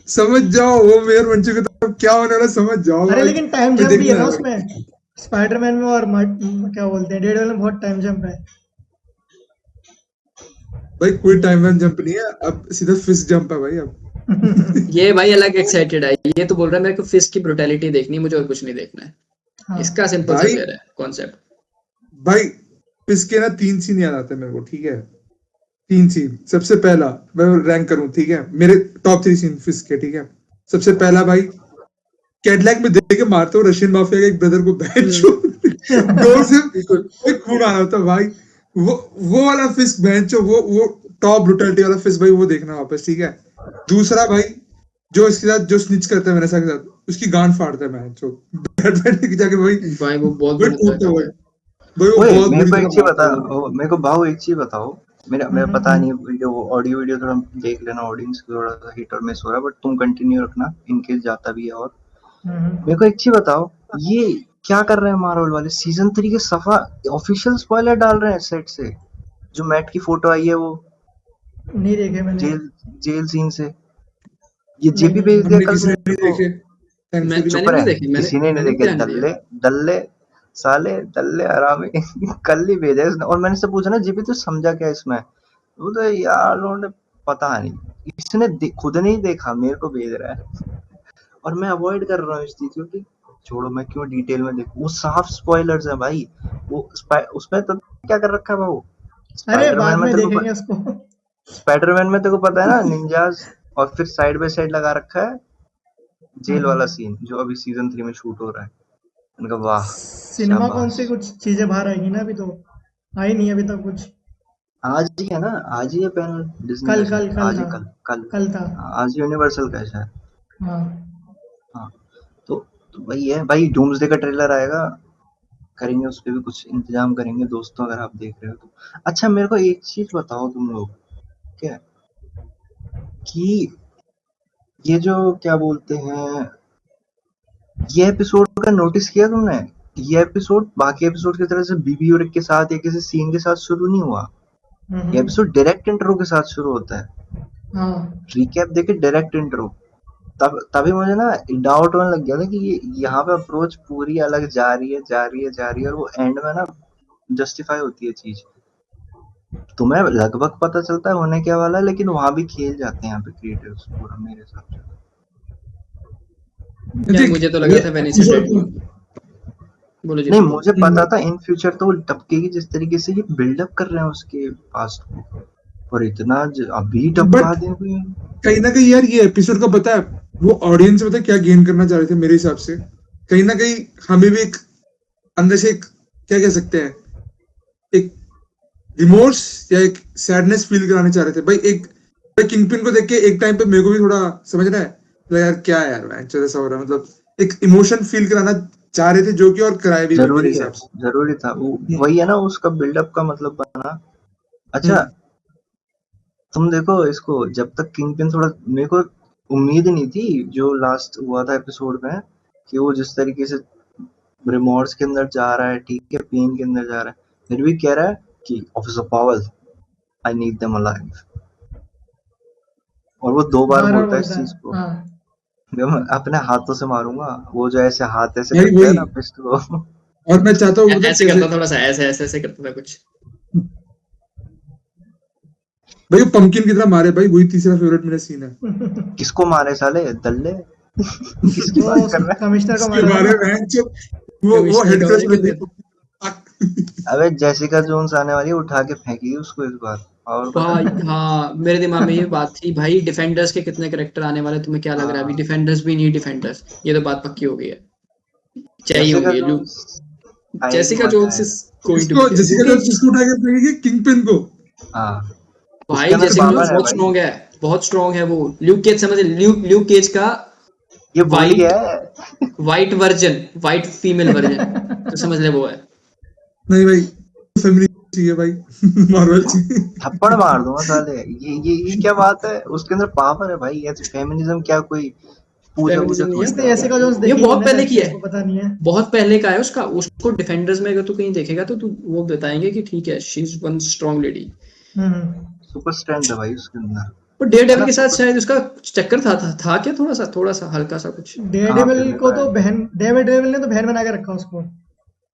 समझ जाओ वो मेयर बन चुके, तो अब क्या होने वाला समझ जाओ अरे भाई। लेकिन टाइम फिर जंप भी है देखना ना है भाई। उसमें, स्पाइडरमैन में और क्या बोलते हैं, डेडपुल में बहुत टाइम जंप है। भाई कोई टाइम लाइन जंप नहीं है, अब सीधा फिस्ट जंप है भाई अब ये भाई अलग एक्साइटेड है, ये तो बोल रहा है मेरे को फिस्ट की ब्रुटैलिटी देखनी है, मुझे और कुछ नहीं देखना है। हाँ, इसका सिंपल सा भाई क्लियर है कॉन्सेप्ट। भाई फिस्ट के ना 3 सीन याद आते हैं मेरे को, ठीक है। 3 सीन। सबसे पहला मैं रैंक करूं, ठीक है, मेरे टॉप 3 सीन फिस्ट के, ठीक है। सबसे पहला भाई, कैडलैक में देख के मारते हो रशियन माफिया के एक ब्रदर को, बहन चो डोर से बिल्कुल। खून आ रहा होता भाई। वो वाला फिस्ट बहन चो, वो टॉप ब्रुटलिटी वाला फिस्ट भाई, वो देखना वापस, ठीक है। दूसरा भाई, जो इसके साथ जो स्निच करता है वेनेसा के साथ, उसकी गांड फाड़ता है बहन चो बैटमैन के जाके भाई, भाई वो बहुत वो बुरी तरह टूटता है करता भाई। है। भाई वो ओए बहुत मेरे बुरी को तरह एक चीज मारता बता, है वो। मेरे को भाव एक चीज बताओ। मेरा पता नहीं, वीडियो ऑडियो वीडियो थोड़ा देख लेना, ऑडियंस को थोड़ा सा हिट और मिस हो रहा है, बट तुम कंटिन्यू रखना इनकेस जाता भी है। और मेरे को एक चीज बताओ, ये क्या कर रहे हैं मार्वल वाले? सीजन 3 के सफा ऑफिशियल स्पॉइलर डाल रहे हैं सेट से। जो मैट की फोटो आई है वो नहीं देखे मैंने। जेल जेल सीन से, ये नहीं जेपी भेज नहीं। दिया हमने कल किसी ने मेरे नहीं को। देखे, थैंकफुली। चुप मैंने भी रहे, नहीं देखी, मैंने किसी ने नहीं मैंने भी देखे, ध्यान नहीं दिया। दल्ले दल्ले साले दल्ले हरामी कल ही भेजा इसने। और मैंने से पूछा ना, जेपी तो समझा क्या इसमें? वो तो यार उन्होंने पता नहीं, इसने खुद नहीं देखा, मेरे को भेज रहा है। और मैं अवॉइड कर रहा हूँ इस चीज को कि छोड़ो, मैं क्यों डिटेल में देखूं। वो साफ स्पॉयलर्स है भाई। वो उसमें तो क्या कर रखा है भाऊ? अरे स्पाइडरमैन बाद में में तेरे को देखेंगे उसको। स्पाइडरमैन में तेरे को पता है ना, निंजास। और फिर साइड बाय साइड लगा रखा है जेल वाला सीन, जो अभी सीजन 3 में शूट हो रहा है। मैंने कहा वाह, सिनेमा कौन शाबाश। से कुछ चीजें बाहर आएगी ना, अभी तो आई नहीं अभी तक कुछ। आज ही है ना, आज ही है पैनल डिज्नी कल का कल शायद, कल आज ही था। कल। कल था। हाँ, आज यूनिवर्सल का है शायद। हाँ। हाँ, तो वही है भाई, डूम्सडे का ट्रेलर आएगा, करेंगे उस पे भी कुछ इंतजाम करेंगे दोस्तों, अगर आप देख रहे हो तो। अच्छा मेरे को एक चीज बताओ तुम लोग, क्या कि ये जो क्या बोलते हैं, ये एपिसोड का नोटिस किया तुमने? ये एपिसोड बाकी एपिसोड की तरह से बीबी और के साथ या किसी सीन के साथ शुरू नहीं हुआ। ये एपिसोड डायरेक्ट इंट्रो के साथ शुरू होता है। हाँ। रिकैप देखे, डायरेक्ट इंट्रो। तब तभी मुझे ना डाउट होने लग गया था कि ये यहाँ पे अप्रोच पूरी अलग जा रही है, जा रही है, जा रही है, और वो एंड में ना जस्टिफाई होती है चीज। तुम्हें लगभग पता चलता है होने क्या वाला है, लेकिन वहां भी खेल जाते हैं यहाँ पे क्रिएटर्स पूरा, मेरे हिसाब से। यार देख मुझे तो लग ये रहा था वेनिस डेड नहीं एपिसोड, होगी। बोलो जी नहीं, तो। मुझे पता था इन फ्यूचर तो वो टपकेगी, जिस तरीके से ये बिल्डअप कर रहे हैं उसके पास्ट को, और इतना अभी टपका बट देंगे। कहीं ना कहीं यार ये एपिसोड का पता है, वो ऑडियंस पता है क्या गेन करना चाह रहे थे मेरे हिसाब से। कहीं ना कहीं हमें भी एक अंदर से एक, क्या कह सकते हैं, एक रिमोर्स या एक सैडनेस फील कराने चाह रहे थे भाई। एक भाई किंगपिन को देख के एक टाइम पे मेरे को भी थोड़ा समझ रहा है, तो यार क्या है यार मैच ऐसा हो रहा है, मतलब एक इमोशन फील कराना चाह रहे थे, जो कि और कराए भी गए मेरे जरूरी है, हिसाब से। जरूरी था वो। हम्म, वही है ना, उसका बिल्डअप का मतलब बना। अच्छा, हम्म, तुम देखो इसको, जब तक किंगपिन थोड़ा, मेरे को उम्मीद नहीं थी जो लास्ट हुआ था एपिसोड में, कि वो जिस तरीके से रिमोर्स के अंदर जा रहा है, ठीक है, पेन के अंदर जा रहा है, फिर भी कह रहा है कि ऑफिसर पावल, आई नीड देम अलाइव। और वो 2 बार बार बार बोलता है इस बोलता है। चीज को। हाँ। मैं अपने हाथों से मारूंगा, वो जो ऐसे हाथ ऐसे भाई करता है वही। ना पिस्ट को और मैं चाहता हूँ पता है ऐसे कैसे, करता थोड़ा सा, ऐसे ऐसे ऐसे करता था कुछ। भाई वो पंकिन की तरह मारे भाई, वही तीसरा फेवरेट मेरा सीन है। किसको मारे साले दल्ले किसकी वो बात कर रहा है? कमिश्नर को इसके मारा था बारे ना। में जो वो कमिश्नर हेड का क्रश मारे रहती क्यों? है। अबे जेसिका जोन्स आने वाली है, उठा के फेंकेगी उसको इस बार। और बता। भाई हाँ, मेरे दिमाग में ये बात थी भाई, डिफेंडर्स के कितने कैरेक्टर आने वाले, तुम्हें क्या लग रहा है? अभी हाँ, डिफेंडर्स भी नहीं, डिफेंडर्स ये तो बात पक्की हो गई है, चाहिए जेसिका होंगे। Jones Jessica Jones is going to इसको जेसिका जोन्स किसको उठा के फेंकेगी? किंगपिन को। हाँ भाई उसके अंदर जेसिका पावर जोन्स है बहुत भाई। स्ट्रांग है, बहुत स्ट्रांग है वो। ल्यूक केज समझ, ल्यूक केज का ये भूल वाइट गया है। White version, white female version, तो समझ ले वो है। नहीं भाई, फैमिली चाहिए भाई, मार्वल चाहिए। थप्पड़ मार दूंगा साले। ये क्या बात है, उसके अंदर पावर है भाई। ऐसे फेमिनिज्म क्या कोई पूजा फेमिनिज्म वूजा नहीं थोड़ी इसने है, जेसिका जोन्स ये देखी बहुत नहीं ना, पहले शायद की से है, इसको पता नहीं है। बहुत पहले का है उसका। उसको डिफेंडर्स में अगर तू कहीं देखेगा तो तू वो बताएंगे कि ठीक है, she is one strong lady. Super strength है भाई उसके अंदर, और डेयर है डेविल ना? के साथ सुपर शायद उसका चक्कर था क्या, थोड़ा सा हल्का सा कुछ। कहाँ पे डेयरडेविल को बताया? तो बहन, डेयरडेविल ने तो बहन बना के रखा उसको।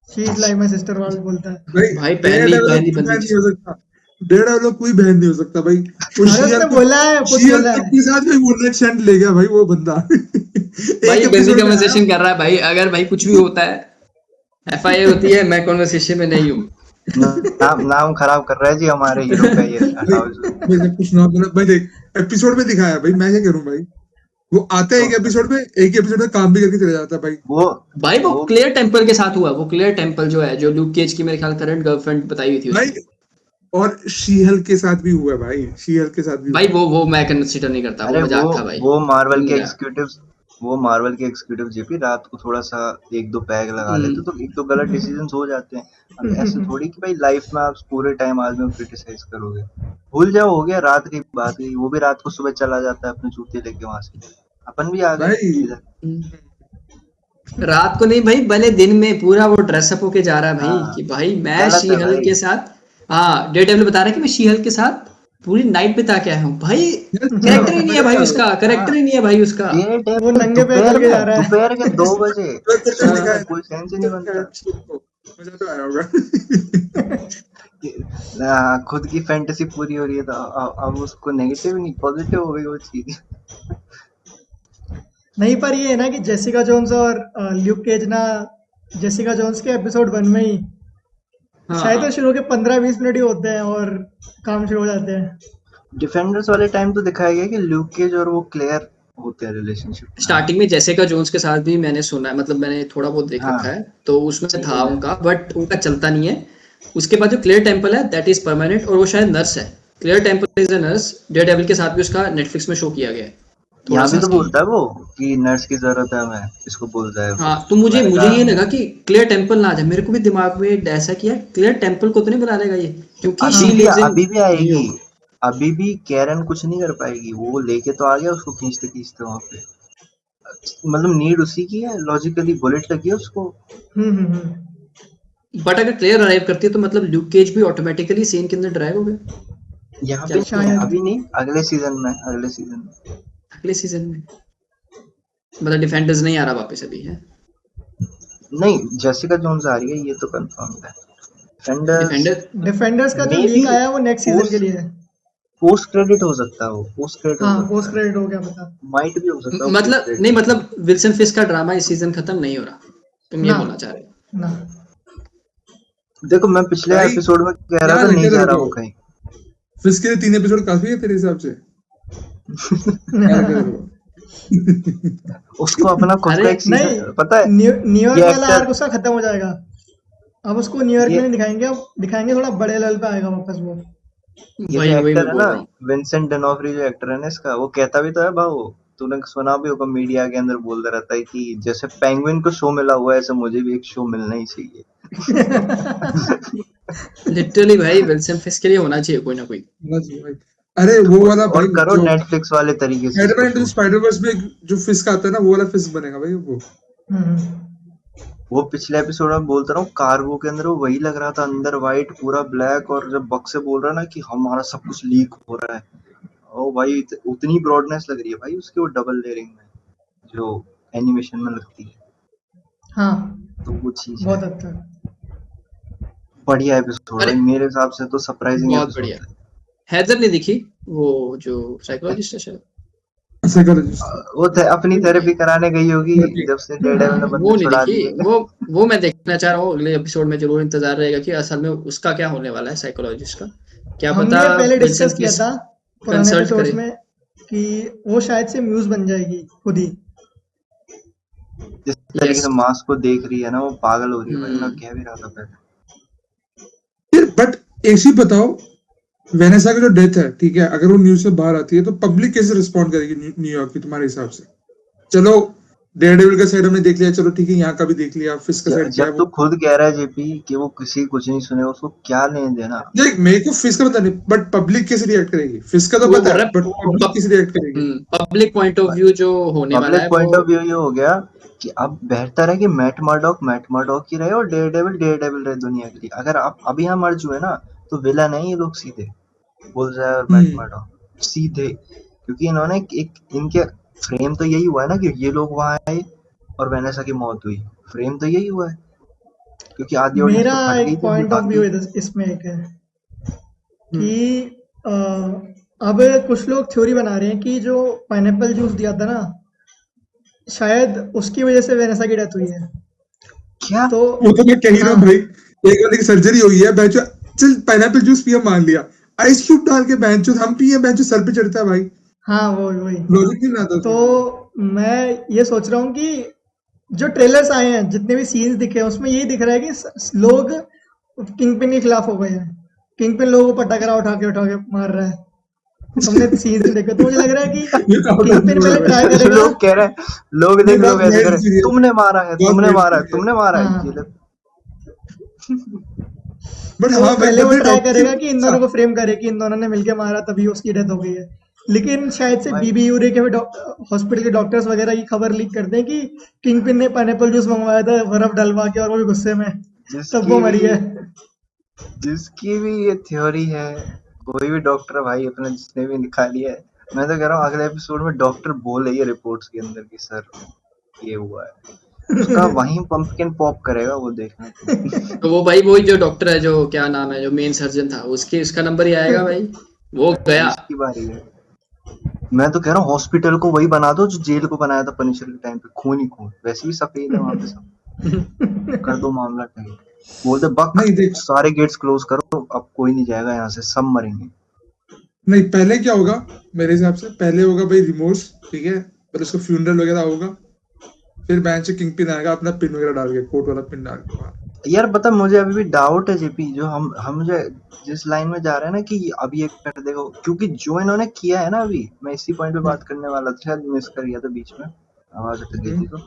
She is like my sister वाल बोलता है। भाई भाई डेयरडेविल पहली कोई बंदी बहन नहीं हो सकता, डेयरडेविल कोई बहन नहीं हो सकता भाई। वो अरे उसने शी-हल्क बोला है, खुद बोला है। के साथ भी वन नाइट स्टैंड ले गया भाई वो बंदा। भाई एक गंदी एपिसोड में आया। कन्वर्सेशन कर रहा है भाई, अगर भाई कुछ भी होता है, एफआईआर होती है, मैं कन्वर्सेशन में नहीं हूँ। नाम खराब कर रहा है जी हमारे हीरो का, ये हटाओ इसको। भाई सब कुछ ना बोला भाई, देख एपिसोड में दिखाया भाई, मैं क्या करूं भाई। वो आता है एक तो एपिसोड में, एक एपिसोड में काम भी करके चला जाता है भाई। वो भाई वो वो क्लेयर टेम्पल के साथ हुआ, वो क्लेयर टेम्पल जो है, जो ल्यूक केज की मेरे ख्याल करंट गर्लफ्रेंड बताई हुई थी भाई उसने। और शी-हल्क के साथ भी हुआ है भाई, शी-हल्क के साथ भी भाई हुआ है। वो मैं कंसिडर नहीं करता, वो अरे मजाक था भाई, वो मार्वल वो के मजाक। एग्जीक्यूटिव्स, वो मार्वल के एग्जीक्यूटिव जेपी रात को थोड़ा सा एक दो पैग लगा लेते तो एक दो गलत डिसीजंस हो जाते हैं। अब ऐसे थोड़ी कि भाई लाइफ में आप पूरे टाइम आदमी को क्रिटिसाइज करोगे। भूल जाओ, हो गया, रात की बात गई। वो भी रात को सुबह चला जाता है अपने जूते लेके वहां से, अपन भी आ गए भाई इधर। रात को नहीं भाई, भले दिन में पूरा वो ड्रेसअप होके जा रहा है भाई, हाँ कि भाई मैं गलत शी है हल्क भाई। के साथ, हाँ डेयर डेविल बता रहा है कि मैं शी हल्क के साथ पूरी नाइट बिता के आया हूँ भाई। यार चलो कैरेक्टर ही नहीं है मजा भाई आ रहा उसका, कैरेक्टर हाँ ही नहीं है भाई उसका। ये वो डेविल नंगे पैर दोपहर चल के जा में, रहा है। दोपहर के 2 बजे, है। तो चल हाँ, उसका दिखाया, कोई सेंस ही नहीं बनता। मजा तो आया होगा। खुद की फैंटेसी पूरी हो रही है तो अब उसको नेगेटिव नहीं पॉजिटिव हो गई वो चीज। नहीं, पर ये है ना कि जेसिका जोन्स और ल्यूक केज ना, जेसिका जोन्स के एपिसोड 1 में ही हाँ, शायद हाँ। शुरू के 15-20 मिनट ही होते हैं और काम शुरू हो जाते हैं। डिफेंडर्स वाले टाइम तो दिखाया गया कि ल्यूक केज और वो क्लेयर होते हैं रिलेशनशिप में। हाँ स्टार्टिंग में जेसिका जोन्स के साथ भी मैंने सुना है, मतलब मैंने थोड़ा बहुत देख हाँ रखा है, तो उसमें से था सेम है। उनका, बट उनका चलता नहीं है। उसके बाद जो क्लियर टेम्पल है दैट इज परमानेंट, और वो शायद नर्स है। Claire Temple is a nurse, Daredevil के साथ भी उसका नेटफ्लिक्स में शो किया गया है थोड़ा यहाँ भी सा तो सीन। बोलता है वो कि नर्स की जरूरत है हमें, इसको बोलता है वो। हाँ, तो मुझे मैंने मुझे कहा ये लगा कि क्लियर टेम्पल ना आ जाए, मेरे को भी दिमाग में ऐसा किया क्लियर टेम्पल को तो नहीं बुला लेगा ये, क्योंकि शी लिव्स इन अभी भी आएगी, न्यूयॉर्क। अभी भी कैरन कुछ नहीं कर पाएगी। वो लेके तो आ गया उसको खींचते खींचते वहां पे। मतलब नीड उसी की है, लॉजिकली बुलेट लगी है उसको। हम्म। बट अगर क्लियर अराइव करती है तो मतलब ल्यूक केज भी ऑटोमेटिकली सीन के अंदर ड्रैग हो गया। यहाँ क्या पे लगता नहीं है, है शायद। अभी नहीं, अगले सीजन में, अगले सीजन में। अगले सीजन में? मतलब डिफेंडर्स नहीं आ रहा वापस अभी है? नहीं, जेसिका जोन्स आ रही है ये तो कंफर्म है। डिफेंडर्स डिफेंडर डिफेंडर्स का जो मे बी लीक आया है वो नेक्स्ट सीजन के पोस्ट लिए है। पोस्ट क्रेडिट हो सकता है, वो पोस्ट क्रेडिट हो हाँ, सकता पोस्ट है। क्रेडिट हो गया पता। माइट भी हो सकता है वो पोस्ट मतलब नहीं, क्रेडिट। मतलब विल्सन फिस्क का ड्रामा इस सीजन खत्म नहीं हो रहा, तुम ये ना, बोलना चाह रहे हो? ना। देखो मैं पिछले भाई एपिसोड में कह रहा यार था नहीं इधर जा रहा रुको, वो कहीं। फिश के लिए 3 एपिसोड काफी है तेरे हिसाब से? यार इधर रुको। उसको अपना खुद अरे का एक नहीं, सीजन पता है। न्यूयॉर्क ये वाला आर्क एक्टर, उसका खत्म हो जाएगा। अब उसको न्यूयॉर्क में ये नहीं दिखाएंगे, अब दिखाएंगे थोड़ा बड़े लेवल पे आएगा वापस वो। ये जो वही एक्टर मैं है बोल ना, रहा हूँ। विंसेंट डोनोफ्री जो एक्टर है ना इसका, वो कहता भी तो है भाऊ। तूने सुना भी होगा, मीडिया के अंदर बोलता रहता है कि जैसे पेंगुइन को शो मिला हुआ है ऐसे मुझे भी एक शो मिलना ही चाहिए। लिटरली भाई विल्सन फिस्क के लिए होना चाहिए कोई ना कोई। बस भाई। अरे वो वाला और भाई करो जो नेटफ्लिक्स वाले तरीके से इसको स्पाइडरमैन इनटू शो। स्पाइडर-वर्स में जो फिश आता है ना, वो वाला फिश बनेगा भाई वो। वो पिछले एपिसोड में बोलता रहा हूँ, कार्गो के अंदर वो वही लग रहा था, अंदर वाइट पूरा ब्लैक, और जब बक से बोल रहा है ना कि हमारा सब कुछ लीक हो रहा है, ओ भाई उतनी ब्रॉडनेस लग रही है भाई उसकी, वो डबल लेयरिंग में जो एनिमेशन में लगती है। हाँ, तो वो चीज है। बहुत हद तक। बढ़िया एपिसोड अरे भाई, मेरे हिसाब से तो सरप्राइजिंग बहुत एपिसोड बढ़िया। था। हैदर ने दिखी वो जो साइकोलॉजिस्ट है शायद? साइकोलॉजिस्ट वो अपनी थेरेपी कराने गई होगी थेरेपी। जब से डेडेविल ने बंदे वो नहीं छुड़ा देखी, दिए। वो मैं देखना चाह रहा हूँ, अगले एपिसोड में जरूर इंतजार रहेगा कि असल में उसका क्या होने वाला है साइकोलॉजिस्ट का। क्या पता हमने पहले विल्सन डिस्कस किया फिस्क था पुराने कंसल्ट एपिसोड्स करे। में कि वो शायद से म्यूज बन जाएगी खुद ही। तरीके Yes. से मास्क को देख रही है ना, वो पागल हो रही है भाई। मैं हम्म। कह भी रहा था पहले। फिर बट एक चीज बताओ, वेनेसा की जो डेथ है, ठीक है, अगर वो न्यूज से बाहर आती है तो पब्लिक कैसे रिस्पॉन्ड करेगी न्यूयॉर्क की तुम्हारे हिसाब से? चलो डेयरडेविल का साइड हमने देख लिया, चलो ठीक है, यहाँ का भी देख लिया, फिस्ट का साइड क्या है जब तू वो खुद कह रहा है जेपी कि वो किसी कुछ नहीं सुने, उसको क्या लेने देना? देख। मेरे को फिस्ट का पता नहीं, बट पब्लिक कैसे रिएक्ट करेगी? फिस्ट का तो वो पता बोल है, रहा बट पब्लिक कैसे रिएक्ट करेगी? पब्लिक पॉइंट ऑफ व्यू जो होने वाला पब्लिक है पॉइंट वो ऑफ व्यू ये हो गया कि अब बेहतर है कि मैट मर्डॉक ही रहे और डेयरडेविल रहे दुनिया के लिए। अगर आप अभी यहाँ मर जुए ना, तो विलन है ये लोग सीधे, बुलजाई और मैट मर्डॉक सीधे। क्योंकि इन्होंने एक इनके फ्रेम तो यही हुआ है ना कि ये लोग वहां आए और वेनेसा की मौत हुई। फ्रेम तो यही हुआ है, क्योंकि आधी ऑडियंस मेरा तो फट गई एक थी, अभी पॉइंट ऑफ व्यू बाकी इसमें एक है कि अ, अब कुछ लोग थ्योरी बना रहे हैं कि जो पाइनएप्पल जूस दिया था ना, शायद उसकी वजह से वेनेसा की डेथ हुई है। क्या तो वो तो मैं कह ही रहा हूँ हाँ भाई, एक बार की सर्जरी हुई है, बेंचो चल पाइनएप्पल जूस पिया मान लिया, आइस क्यूब डाल के बेंचो हम पिए, बेंचो सर पे चढ़ता है भाई, हाँ वही लॉजिक नहीं आता तो उसमें। मैं ये सोच रहा हूँ कि जो ट्रेलर्स आए हैं, जितने भी सीन्स दिखे हैं, उसमें यही दिख रहा है कि लोग किंगपिन के खिलाफ हो गए हैं। किंगपिन लोगों को पटाखा उठा के मार रहा है। तुमने सीन्स नहीं देखे तो मुझे लग रहा है कि ये तो आउट ऑफ किंगपिन व्यू है पहले ट्राई भाई, करेगा। लोग कह रहे हैं, लोग नहीं देख, बहुत लोग ऐसे वाइल्ड करे, सीरीज, तुमने मारा है, बहुत तुमने वाइल्ड मारा है, सीरीज है। तुमने मारा है, ये हाँ, ले। बट तो हाँ भाई, पहले वो बंदे ट्राई डॉक्टर करेगा कि इन दोनों को फ्रेम करे कि इन दोनों ने मिलके मारा तभी उसकी डेथ हो गई है। लेकिन शायद से भाई बीबी यूरे के हॉस्पिटल के डॉक्टर्स वगैरह की खबर लीक कर दें कि किंगपिन ने पाइनएप्पल जूस मंगवाया था बर्फ डलवा के और वो भी गुस्से में, तब जिसकी वो भी मरी है। जिसकी भी ये थ्योरी है, कोई भी डॉक्टर भाई अपने जिसने भी निकाली है, मैं तो कह रहा हूँ अगले एपिसोड में डॉक्टर बोले ये रिपोर्ट्स के अंदर कि सर ये हुआ है, उसका वहीं पंपकिन पॉप करेगा, वो देखना तुम। तो वो भाई वही जो डॉक्टर है, जो क्या नाम है, जो मेन सर्जन था, उसका नंबर ही आएगा भाई, वो गया। उसकी बारी है। मैं तो कह रहा हूँ हॉस्पिटल को वही बना दो जो जेल को बनाया था पनिशर के टाइम पे, खून ही खून, वैसे भी सफेद है वहां पे सब। कर दो मामला टाइट, बोलते बक नहीं देख, सारे गेट्स क्लोज करो, अब कोई नहीं जाएगा यहाँ से, सब मरेंगे। नहीं पहले क्या होगा मेरे हिसाब से, पहले होगा भाई रिमोर्स, ठीक है, फिर उसका फ्यूनरल वगैरह होगा, फिर बेंच से किंग पिन आएगा अपना पिन वगैरह डाल के, कोट वाला पिन डाल के बाहर। यार पता, मुझे अभी भी डाउट है जेपी, जो हम जो जिस लाइन में जा रहे हैं ना कि अब ये कर देगा, क्योंकि जो इन्होंने किया है ना, अभी मैं इसी पॉइंट पे बात करने वाला था, शायद मिस कर गया था बीच में, आवाज अटक गई थी। तो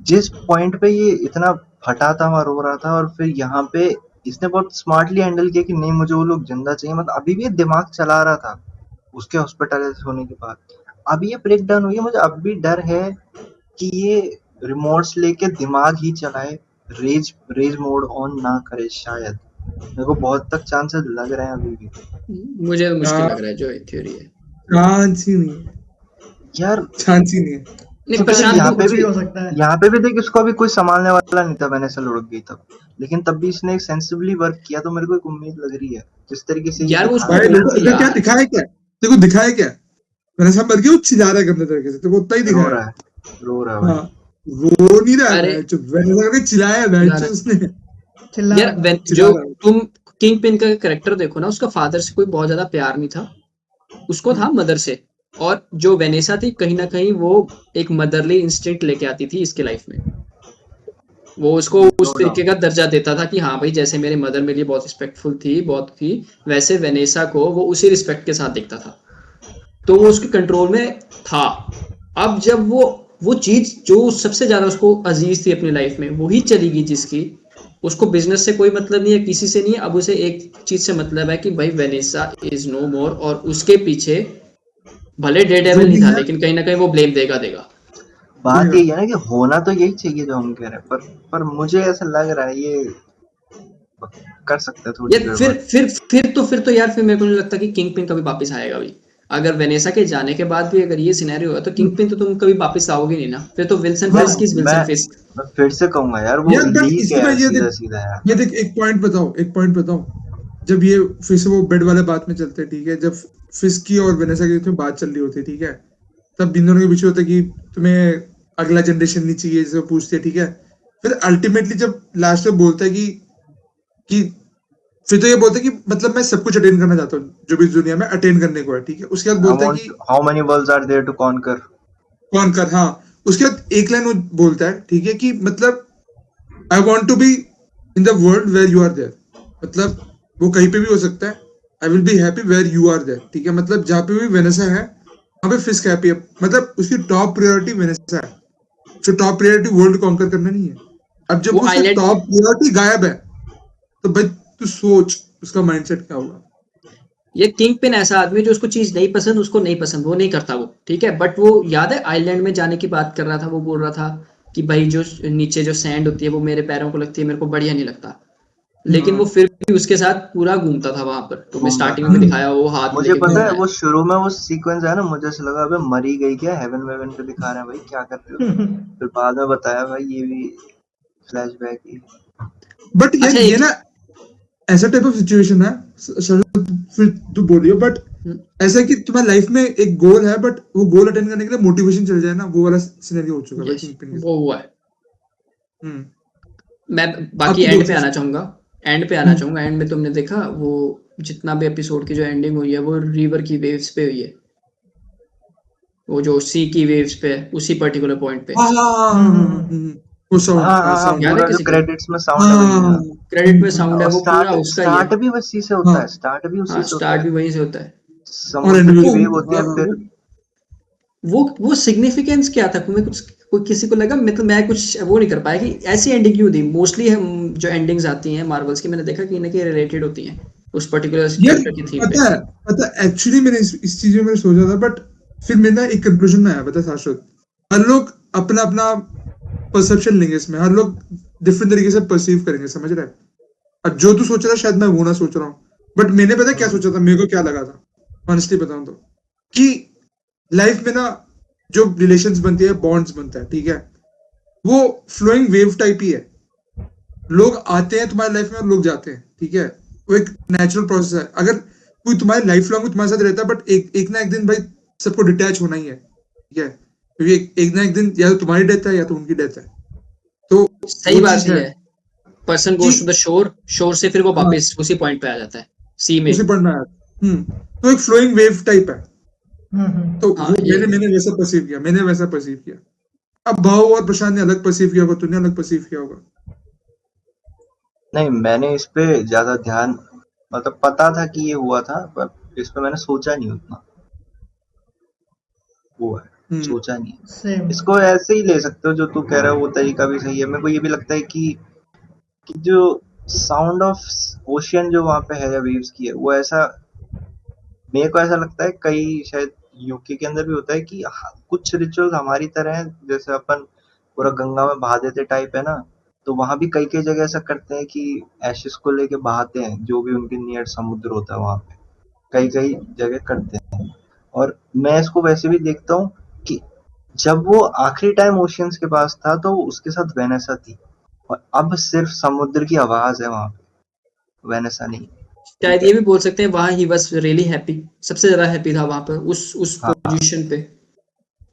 जिस पॉइंट पे ये इतना फटा था, वहां रो रहा था, और फिर यहाँ पे इसने बहुत स्मार्टली हैंडल किया कि नहीं मुझे वो लोग जिंदा चाहिए, मतलब अभी भी ये दिमाग चला रहा था उसके हॉस्पिटलाइज होने के बाद। अब ये ब्रेक डाउन हुई है, मुझे अब भी डर है कि ये रिमोट्स लेके दिमाग ही चलाए, रेज मोड ऑन ना करे शायद। मेरे को बहुत तक चांसेस लग रहे हैं अभी भी। मुझे तो मुश्किल हाँ, लग रहा है जो थ्योरी है। चांस ही नहीं है, यार चांस ही नहीं है। नहीं, तो फिर प्रशांत यहाँ तो पे कुछ भी भी हो सकता है। यहाँ पे भी देख, इसको अभी कोई संभालने वाला नहीं था, मैंने ऐसा लुढ़क गई तब, लेकिन तब भी इसने एक सेंसिबली वर्क किया, तो मेरे को एक उम्मीद लग रही है जिस तरीके से ये यार वो दिखा उसको भाई रहा है। बोलते देखो क्या यार, दिखाया, क्या देखो दिखाया क्या, मैंने सब मर गया, वो चिल्ला रहा है गंदे तरीके से, तो वो उतना ही रो दिखाया। रहा है, रो रहा है हाँ, भाई। रो नहीं रहा है अरे बेंचो, मैंने लगा चिल्लाया है चिल्ला बेंचो रहा उसने, चिल्ला है यार। रहा था। जो चिल्ला रहा है। तुम किंग पिन का कैरेक्टर देखो ना, उसका फादर से कोई बहुत ज्यादा प्यार नहीं था, उसको था मदर से। और जो वेनेसा थी, कहीं ना कहीं वो एक मदरली इंस्टिंक्ट लेके आती थी इसके लाइफ में। वो उसको नो उस तरीके डाउट। का दर्जा देता था कि हाँ भाई, जैसे मेरी मदर मेरे लिए बहुत रिस्पेक्टफुल थी, बहुत थी, वैसे वेनेसा को वो उसी रिस्पेक्ट के साथ देखता था। तो वो उसके कंट्रोल में था। अब जब वो चीज जो सबसे ज्यादा उसको अजीज थी अपनी लाइफ में, वही चली गई, जिसकी उसको बिजनेस से कोई मतलब नहीं है, किसी से नहीं है, अब उसे एक चीज से मतलब है कि भाई वेनेसा इज नो मोर, और उसके पीछे भले डेयरडेविल जो नहीं भी था, है लेकिन कहीं ना कहीं वो ब्लेम देगा। बात देगा। यही है ना कि होना तो यही चाहिए जो हम कह रहे हैं, पर मुझे ऐसा लग रहा है ये कर सकता है थोड़ी यार गड़बड़। फिर तो यार, फिर मेरे को नहीं लगता कि किंग पिन कभी वापस आएगा भी। अगर वेनेसा के जाने के बाद भी अगर ये सिनेरियो हुआ, तो किंग पिन तो तुम कभी वापस आओगे नहीं ना, फिर तो विल्सन मैं फिस्क इज मैं विल्सन फिस्क। मैं फिर से कहूंगा यार, वो यार बट लीक है इसमें यार, ये सीधा देख, सीधा यार। ये देख एक पॉइंट बताओ, एक पॉइंट बताओ, जब ये फिर से वो बेड वाले बात में चलते हैं, ठीक है, जब फिस्की और वेनेसा की इसमें बात चल रही होती है, ठीक है, तब इन दोनों के पीछे होता है कि तुम्हें अगला जनरेशन नहीं चाहिए, जैसे वो पूछते हैं, ठीक है, फिर अल्टीमेटली जब लास्ट में बोलता है कि फिर तो ये बोलता है कि मतलब मैं सब कुछ अटेन करना चाहता हूँ जो भी इस दुनिया में अटेन करने को है, ठीक है, उसके बाद आई बोलता है वांट, कि how many worlds are there to conquer. कौन कर, हाँ, उसके बाद एक लाइन वो बोलता है, ठीक है, कि मतलब I want to be in the world where you are there, मतलब वो कहीं पे भी हो सकता है, I will be happy where you are there, ठीक है, मतलब जहाँ पे भी वेनेसा है वहाँ पे फिस्क हैप्पी है, मतलब उसकी टॉप प्रायोरिटी वेनेसा है, तो टॉप प्रायोरिटी वर्ल्ड कॉन्कर करना नहीं है। अब जब वो उसकी आइलैंड टॉप प्रायोरिटी गायब है तो भाई तू सोच उसका माइंडसेट क्या होगा। ये किंग पिन ऐसा आदमी जो उसको चीज नहीं पसंद, उसको नहीं पसंद, वो नहीं करता वो, ठीक है, बट वो याद है आइलैंड में जाने की बात कर रहा था, वो बोल रहा था कि भाई जो नीचे जो सैंड होती है वो मेरे पैरों को लगती है, मेरे को बढ़िया नहीं लगता, लेकिन वो फिर भी उसके साथ पूरा घूमता था वहां पर, तो मैं घूमता स्टार्टिंग था। में दिखाया वो हाथ मुझे लेके घूम पता रहा है है। वो शुरू में वो सीक्वेंस है ना, मुझे ऐसा लगा अबे मरी गई क्या, हेवन वेवन पे दिखा रहे हैं भाई, क्या कर रहे हो। फिर बाद में बताया भाई ये भी फ्लैशबैक ही। बट यार अच्छा ये एक ना ऐसा टाइप ऑफ सिचुएशन है, फिर तू बोलियो, बट ऐसा है कि तुम्हारी लाइफ में एक गोल है, बट वो गोल अटेंड करने के लिए मोटिवेशन चल जाए ना, वो वाला सिनेरियो हो चुका है यस किंगपिन के साथ। वो हुआ है। हम्म। मैं अब बाकी तो एंड पे दोस्त आना चाहूंगा, एंड पे आना चाहूंगा। एंड में तुमने देखा वो जितना भी एपिसोड की जो एंडिंग हुई है वो रिवर की वेव्स पे हुई है, वो जो सी की वेव्स पे है, उसी पर्टिकुलर पॉइंट पे। हाँ हाँ हाँ हाँ हाँ, हाँ, वो हाँ हाँ हाँ, साउंड याद है पूरा जो किसी को? क्रेडिट्स में साउंड है वही हाँ है। क्रेडिट में साउंड है और वो पूरा स्टार्ट उसका ही है। स्टार्ट भी उसी से होता हाँ, है, स्टार्ट भी हाँ उसी से होता स्टार्ट है। भी वहीं से होता है। और समुद्र एंड की भी वेव होती है फिर। वो सिग्निफिकेंस क्या था, मैं कुछ कोई किसी को लगा, मतलब मैं कुछ वो नहीं कर पाया कि ऐसी एंडिंग क्यों दी। मोस्टली हम जो एंडिंग्स आती हैं मार्वल्स की, मैंने देखा कि इनके रिलेटेड होती हैं उस पर्टिकुलर यार कैरेक्टर की थीम पे। पता एक्चुअली मैंने इस चीज में मैंने सोचा था, बट फिर मैं ना एक कंक्लूजन में आया, पता है शाश्वत, हर लोग अपना अपना परसेप्शन लेंगे इसमें, हर लोग डिफरेंट तरीके से परसीव करेंगे, समझ रहे हैं। अब जो तू सोच रहा है शायद मैं वो ना सोच रहा हूँ, बट मैंने पता क्या सोचा था, मेरे को क्या लगा था, ऑनेस्टली बताऊं तो, कि लाइफ में ना जो रिलेशंस बनती है, बॉन्ड्स बनता है, ठीक है, वो फ्लोइंग वेव टाइप ही है। लोग आते हैं तुम्हारी लाइफ में और लोग जाते हैं, ठीक है, वो एक नेचुरल प्रोसेस है। अगर कोई तुम्हारी लाइफ लॉन्ग तुम्हारे साथ रहता है, बट एक ना एक दिन भाई सबको डिटैच होना ही है, ठीक है, क्योंकि एक ना एक दिन या तो तुम्हारी डेथ है या तो उनकी डेथ है, तो सही वो बात चीज ही है है। पर्सन कि गोज टू द शोर, शोर से फिर वो हाँ, वापस उसी पॉइंट पे आ जाता है, सी में। उसे पढ़ना है। तो एक फ्लोइंग वेव टाइप है, तो हाँ वो ये मैंने वैसा परसीव किया, मैंने वैसा परसीव किया। अब भाव और प्रशांत ने अलग परसीव किया होगा, तूने अलग परसीव किया होगा। नहीं, मैंने इस पे ज्यादा ध्यान, मतलब पता था कि ये हुआ था, पर इस पे मैंने सोचा नहीं उतना। वो है, हम्म सोचा नहीं। सेम। इसको ऐसे ही ले सकते हो, जो तू कह रहा है वो तरीका भी सही है। मेरे को ये भी लगता है कि जो साउंड ऑफ ओशियन जो वहां पे है या वेव्स की है, वो ऐसा, मेरे को ऐसा लगता है कई शायद यूके के अंदर भी होता है कि कुछ रिचुअल्स हमारी तरह हैं, जैसे अपन पूरा गंगा में बहा देते टाइप है ना, तो वहां भी कई कई जगह ऐसा करते हैं कि एशेस को लेके बहाते हैं, जो भी उनके नियर समुद्र होता है वहां पे कई कई जगह करते हैं। और मैं इसको वैसे भी देखता हूँ कि जब वो आखिरी टाइम ओशियंस के पास था तो उसके साथ वेनेसा थी, और अब सिर्फ समुद्र की आवाज है वहां पे, वेनेसा नहीं। शायद ठीक ये है। भी बोल सकते हैं वहां ही वाज रियली हैप्पी, सबसे ज्यादा हैप्पी था वहां पर उस हाँ पोजीशन पे,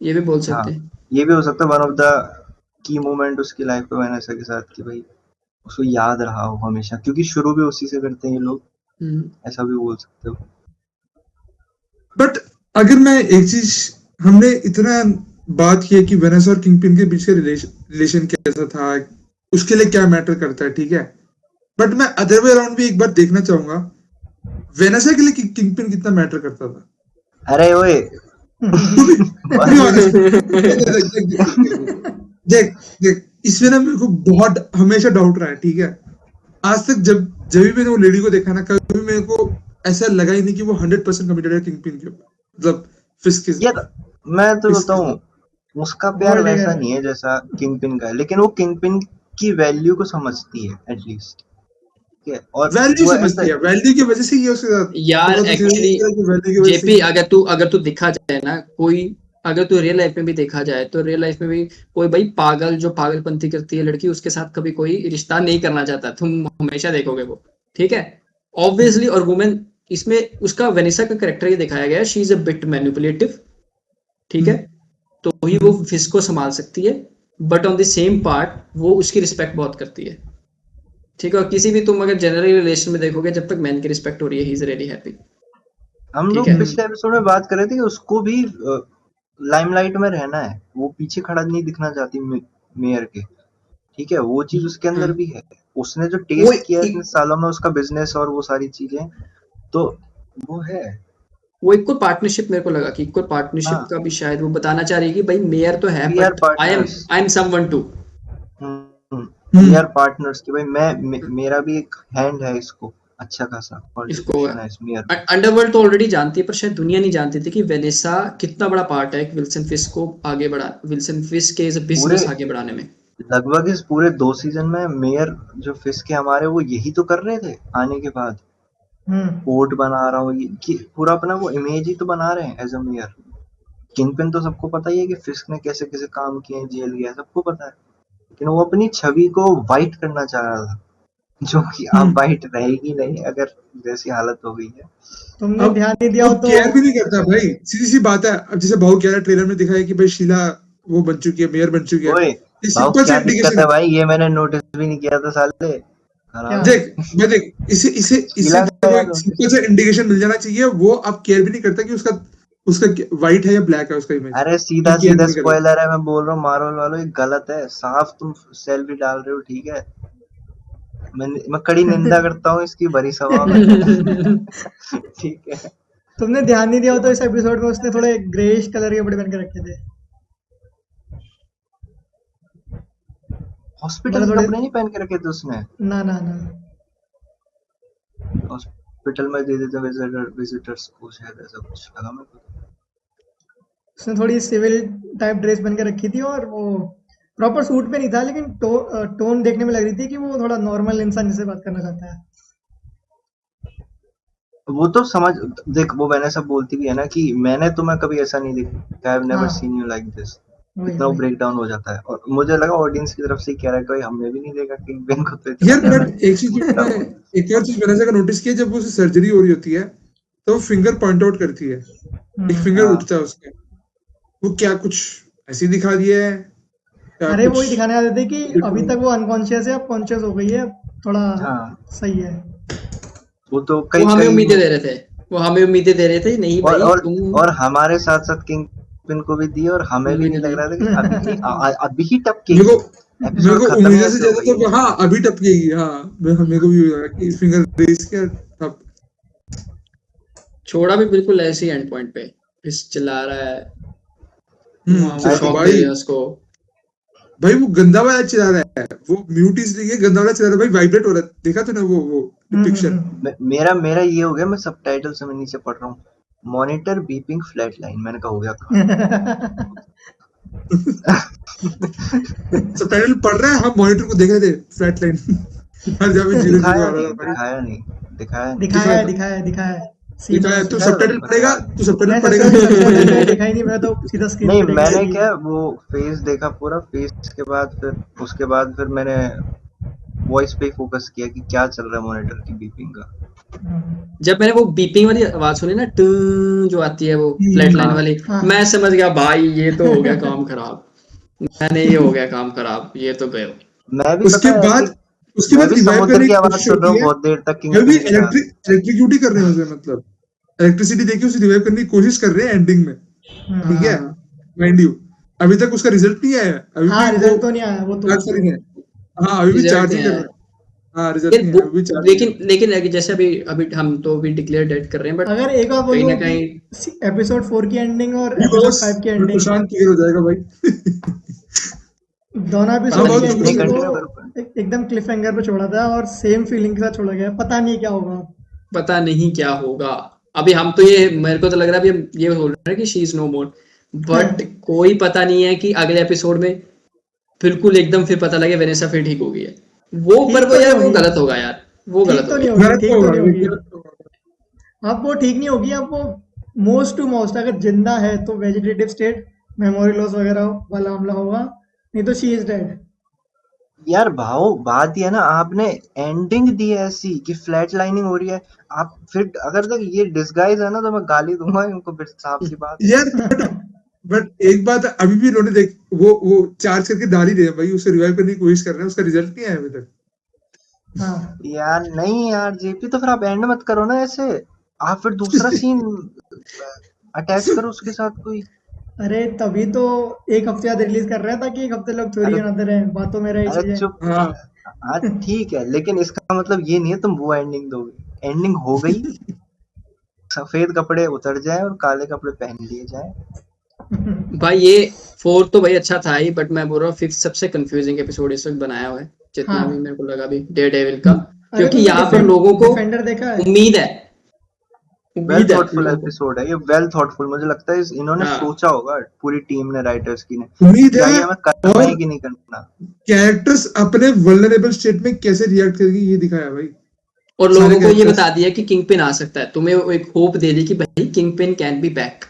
ये भी बोल हाँ, सकते हैं। ये भी हो सकता है one of the key moment उसकी लाइफ में वेनेसा के साथ, कि भाई उसको याद रहा हो हमेशा, क्योंकि शुरू भी उसी से करते हैं ये लोग। हम्म। ऐसा भी बोल सकते हो। बट अगर मैं एक चीज, हमने इतना बात की है कि वेनेस और किंगपिन के बीच का रिलेशन कैसा था, उसके लिए क्या मैटर करता है, ठीक है, बट मैं अदर वे अराउंड भी एक बार देखना चाहूंगा, वेनेसा के लिए किंगपिन कितना मैटर करता था। अरे ओए टू बी बस। ऑनेस्ट, देख देख इसमें ना मेरे को बहुत हमेशा डाउट रहा है, ठीक है, आज तक जब जब भी मैंने वो लेडी को देखा ना, कभी मेरे को ऐसा लगा ही नहीं कि वो 100% कमिटेड है किंगपिन के ऊपर, मतलब यार मैं तो फिस्क के बताऊं, साथ। उसका प्यार गोल्ड वैसा डिगर। नहीं है जैसा किंगपिन का है, लेकिन वो किंगपिन की वैल्यू को समझती है एटलीस्ट, ठीक है, और वैल्यू वो समझती ऐसा। है, वैल्यू की वजह से ये उसके साथ यार बहुत अच्छी एक्चुअली वैल्यू की वजह से जेपी, ही। अगर तू देखा जाए ना, कोई अगर तू रियल लाइफ में भी देखा जाए तो रियल लाइफ में भी कोई भाई पागल जो पागलपंथी करती है लड़की, उसके साथ कभी कोई रिश्ता नहीं करना चाहता, तुम हमेशा देखोगे वो, ठीक है, ऑब्वियसली। और वुमेन इसमें उसका वेनिसा का कैरेक्टर ये दिखाया गया है, she is a bit manipulative, ठीक है, हम्म, तो ही वो फिश को संभाल सकती है, but on the same part वो उसकी रिस्पेक्ट बहुत करती है, ठीक है। और किसी भी तुम अगर जनरल रिलेशन में देखोगे, जब तक मैन की रिस्पेक्ट हो रही है, ही इज रियली हैप्पी, हम ठीक लोग है। हम्म, पिछले एपिसोड में बात कर रहे थे कि उसको भी लाइमलाइट में रहना है, वो पीछे खड़ा नहीं दिखना चाहती मेयर के, ठीक है, वो चीज उसके अंदर भी है। उसने जो वो टेस्ट किया इतने सालों में, उसका बिजनेस और वो सारी चीजें, तो वो है। वो इक्वल पार्टनरशिप मेरे को लगा कि इक्वल पार्टनरशिप हाँ, का भी शायद वो बताना चाह रही है कि भाई मेयर तो है we are but partners. I am someone too. We are partners कि भाई मेरा भी एक हैंड है, इसको अच्छा खासा इसको कंट्रीब्यूशन है इस मेयर का। अंडरवर्ल्ड तो ऑलरेडी जानती है पर शायद दुनिया नहीं जानती थी कि वेनेसा कितना बड़ा पार्ट है विल्सन फिस्क को आगे बढ़ा, विल्सन फिस्क के पूरे बिजनेस आगे बढ़ाने में। लगभग इस पूरे 2 सीजन में मेयर जो फिस्क के हमारे, वो यही तो कर रहे थे आने के बाद। पोर्ट बना रहा हूँ, ये पूरा अपना वो इमेज ही तो बना रहे हैं एज अ मेयर। किंगपिन तो सबको पता ही है कि फिस्क ने कैसे कैसे काम किए हैं, जेल गया है, सबको पता है। लेकिन वो अपनी छवि को वाइट करना चाह रहा था, जो कि अब वाइट रहेगी नहीं अगर जैसी हालत हो गई है। तुमने अब ध्यान नहीं दिया वो हो तो केयर भी नहीं करता भाई, सीधी सी बात है। अब जैसे भाव कह रहा है, ट्रेलर में दिखाया कि भाई शीला वो बन चुकी है, मेयर बन चुकी है, ओए ये भाव, सिंपल सा क्या दिक्कत इंडिकेशन है है। भाई, ये मैंने नोटिस भी नहीं किया था साले। क्या? खराब देख मैं देख इसे इसे इससे शीला का देखो यार एक नोटिस। सिंपल सा इंडिकेशन मिल जाना चाहिए। वो अब केयर भी नहीं करता कि उसका उसका व्हाइट है या ब्लैक है उसका इमेज, अरे ये सीधा केयर सीधा भी नहीं करेगा। स्पॉइलर है, मैं बोल रहा हूँ मार्वल वालों, ये गलत है साफ, तुम सेल्फी डाल रहे हो, ठीक है। मैं कड़ी निंदा करता हूँ इसकी, भरी सभा में। ठीक है। तुमने ध्यान नहीं दिया हो तो इस एपिसोड में उसने थोड़े ग्रेइश कलर के कपड़े पहन के रखे थे। हॉस्पिटल मतलब के थोड़े, कपड़े नहीं पहन के रखे थे उसने। ना ना ना, हॉस्पिटल में दे देते विजिटर्स को, शायद ऐसा कुछ लगा मेरे को। उसने थोड़ी सिविल टाइप ड्रेस पहन के रखी थी और वो प्रॉपर सूट पे नहीं था, लेकिन टोन देखने में लग रही थी कि वो थोड़ा नॉर्मल इंसान जैसे बात करना चाहता है। वो तो समझ, देख वो मैंने सब बोलती भी है ना कि मैंने तुम्हें कभी ऐसा नहीं देखा, आई हैव नेवर हाँ, सीन यू लाइक दिस। वही इतना वो वही। ब्रेक डाउन हो जाता है, और मुझे लगा ऑडियंस की तरफ से ही कह रहा है कि भाई हमने भी नहीं देखा किंग पिन को, तो इतना यार ज्यादा बट एक चीज टूटा मैंने हुआ। एक और चीज मैंने जगह नोटिस किया, जब वो सर्जरी हो रही होती है तो वो फिंगर पॉइंट आउट करती है, एक फिंगर हाँ, उठता है उसका। वो क्या कुछ ऐसे ही दिखा दिया है, क्या अरे कुछ वही दिखाने वाले थे कि अभी तक वो अनकॉन्शियस है, अब कॉन्शियस हो गई है, अब थोड़ा हाँ, सही है। वो तो वो कई हमें कई उम्मीदें दे रहे थे, वो हमें उम्मीदें दे रहे थे नहीं और भाई और तुम और हमारे साथ साथ किंग पिन को भी दी, और हमें भी नहीं उम्मीदें लग दी। रहा था कि अभी नहीं अभी ही मेरे टपकेगी, को मेरे एपिसोड को खत्म ही उम्मीदें से ऐसे हो ज्यादा गई तो है। हाँ अभी टपकेगी। हाँ मेरे को भी लगा कि फिंगर रेस किया तब। छोड़ा भी बिल्कुल ऐसे ही एंड पॉइंट पे, फिर चिल्ला रहा है, वहां वो आई चलो थिंक शॉक दे रहे भाई, हैं उसको। भाई वो गंदा वाला चला रहा है, वो म्यूट इसलिए गंदा वाला चला रहा है भाई, वाइब्रेट हो रहा है, देखा तूने वो डिपिक्शन। मेरा मेरा ये हो गया, मैं सबटाइटल से मैं नीचे पढ़ रहा हूँ, मॉनिटर बीपिंग फ्लैट लाइन, मैंने कहा हो गया काम। सबटाइटल पढ़ रहा है, हम मॉनिटर को देख रहे थे, फ्लैट लाइन हर जगह पे जीरो जीरो दिखाया आ रहा नहीं, था भाई। दिखाया नहीं, दिखाया नहीं। दिखाया दिखाया है, था, दिखाया है, दिखाया है। सीन है दिखाया। तू उसमें। दिखाया सबटाइटल मेरे को पढ़ेगा, याद नहीं। तू सबटाइटल मैं पढ़ेगा सबटाइटल मैंने देखा ही नहीं, मैं तो सीधा स्क्रीन नहीं, पे देख लिया मैंने कि क्या वो फेस देखा पूरा, फेस के बाद फिर उसके बाद फिर मैंने वॉइस पे ही फोकस किया कि क्या चल रहा है मॉनिटर की बीपिंग का। जब मैंने वो बीपिंग वाली आवाज सुनी ना, टू जो आती है वो फ्लैट लाइन हाँ, वाली, हाँ मैं हाँ। समझ गया भाई ये तो हो गया काम खराब। मैंने ये हो गया काम खराब, ये तो गए। मैं भी उसके पता है ऐसी, बाद उसके मैं बाद भी रिवाइव समुद्र करने की की आवाज कोशिश सुन रहा होती हूँ है। बहुत देर तक अभी भी किंगपिन के साथ। इलेक्ट्रिक्यूट ही कर रहे हैं उसे, मतलब इलेक्ट्रिसिटी देके उसे रिवाइव करने की कोशिश कर रहे हैं एंडिंग में, ठीक है, हाँ माइंड यू। अभी तक उसका रिजल्ट नहीं आया है, अभी हाँ, भी वो रिजल्ट तो नहीं आया, वो तो चार्ज कर ही है। हाँ अभी भी रिजल्ट चार्ज नहीं ही कर आया रहे है। हैं। हाँ रिजल्ट यार नहीं वो, है, अभी भी चार्ज ही कर लेकिन रहे हैं। लेकिन जैसे अभी अभी हम तो अभी डिक्लेयर डेट कर रहे हैं बट अगर एक बार कहीं बोलूँ ना कि कहीं एपिसोड 4 की एंडिंग और भी एपिसोड बॉस, 5 की फिर एंडिंग, प्रशांत क्लियर हो जाएगा भाई दोनों हाँ एपिसोड नहीं, की बहुत तुम जितने एंडिंग को कुछ। कंटिन्यू करो। एकदम क्लिफ हैंगर पे छोड़ा था और सेम फीलिंग के साथ छोड़ा गया, पता नहीं क्या होगा। पता नहीं क्या होगा। अभी हम तो ये, मेरे को तो लग रहा है अभी हम ये बोल रहे हैं कि she is no more, but कोई पता नहीं है कि अगले एपिसोड में बिल्कुल एकदम फिर पता लगे वेनेसा फिर ठीक हो गई है। वो पर ठीक वो तो नहीं यार वो होगी, गलत होगा यार, वो गलत ठीक हो तो नहीं गया। होगी, गलत तो ठीक तो होगा नहीं भाई, होगी। गलत तो होगा। अब वो ठीक नहीं होगी, अब वो मोस्ट टू मोस्ट अगर जिंदा है तो वेजिटेटिव स्टेट, मेमोरी लॉस वगैरह वाला हमला होगा, नहीं तो शी इज डेड। यार भाव, बात ये है ना, आपने एंडिंग दी है ऐसी कि फ्लैट लाइनिंग हो रही है, आप फिर अगर तक ये डिसगाइज है ना तो मैं गाली दूंगा इनको, फिर साफ सी बात है। यार बट एक बात है, अभी भी उन्होंने देख वो चार्ज करके डाल ही रहे हैं भाई, उसे रिवाइव करने की कोशिश कर रहे हैं, उसका रिजल्ट नहीं आया अभी तक। हाँ, यार नहीं यार जेपी, तो फिर आप एंड मत करो ना ऐसे, आप फिर दूसरा सीन अटैच करो उसके साथ कोई। अरे तभी तो एक हफ्ते बाद रिलीज कर रहा है ताकि एक हफ्ते लोग चोरी अरे बनाते रहे, बातों में रहे अरे चीजें। चुप। हाँ हाँ ठीक है, लेकिन इसका मतलब ये नहीं है तुम वो एंडिंग दोगे। एंडिंग हो गई, सफेद कपड़े उतर जाए और काले कपड़े पहन लिए जाए। भाई ये 4 तो भाई अच्छा था ही, बट मैं बोल रहा हूँ 5th सबसे कंफ्यूजिंग एपिसोड इस वक्त बनाया हुआ है, जितना भी हाँ, मेरे को लगा भी डेयरडेविल का, अरे क्योंकि तुमने यहाँ पर लोगों को डिफेंडर देखा है? उम्मीद है, वेल उम्मीद है थॉटफुल लोगों को। एपिसोड है ये, वेल थॉटफुल। मुझे लगता है इन्होंने हाँ, सोचा होगा, पूरी टीम ने, राइटर्स की ने, उम्मीद क्या है। ये हमें करना और है कि नहीं करना। कैरेक्टर्स अपने वल्नरेबल स्टेट में कैसे रिएक्ट करेंगे ये दिखाया भाई, और सारे लोगों को ये कैरेक्टर्स। बता दिया कि किंगपिन आ सकता है, तुम्हें वो एक होप दे दी कि भाई किंगपिन कैन बी बैक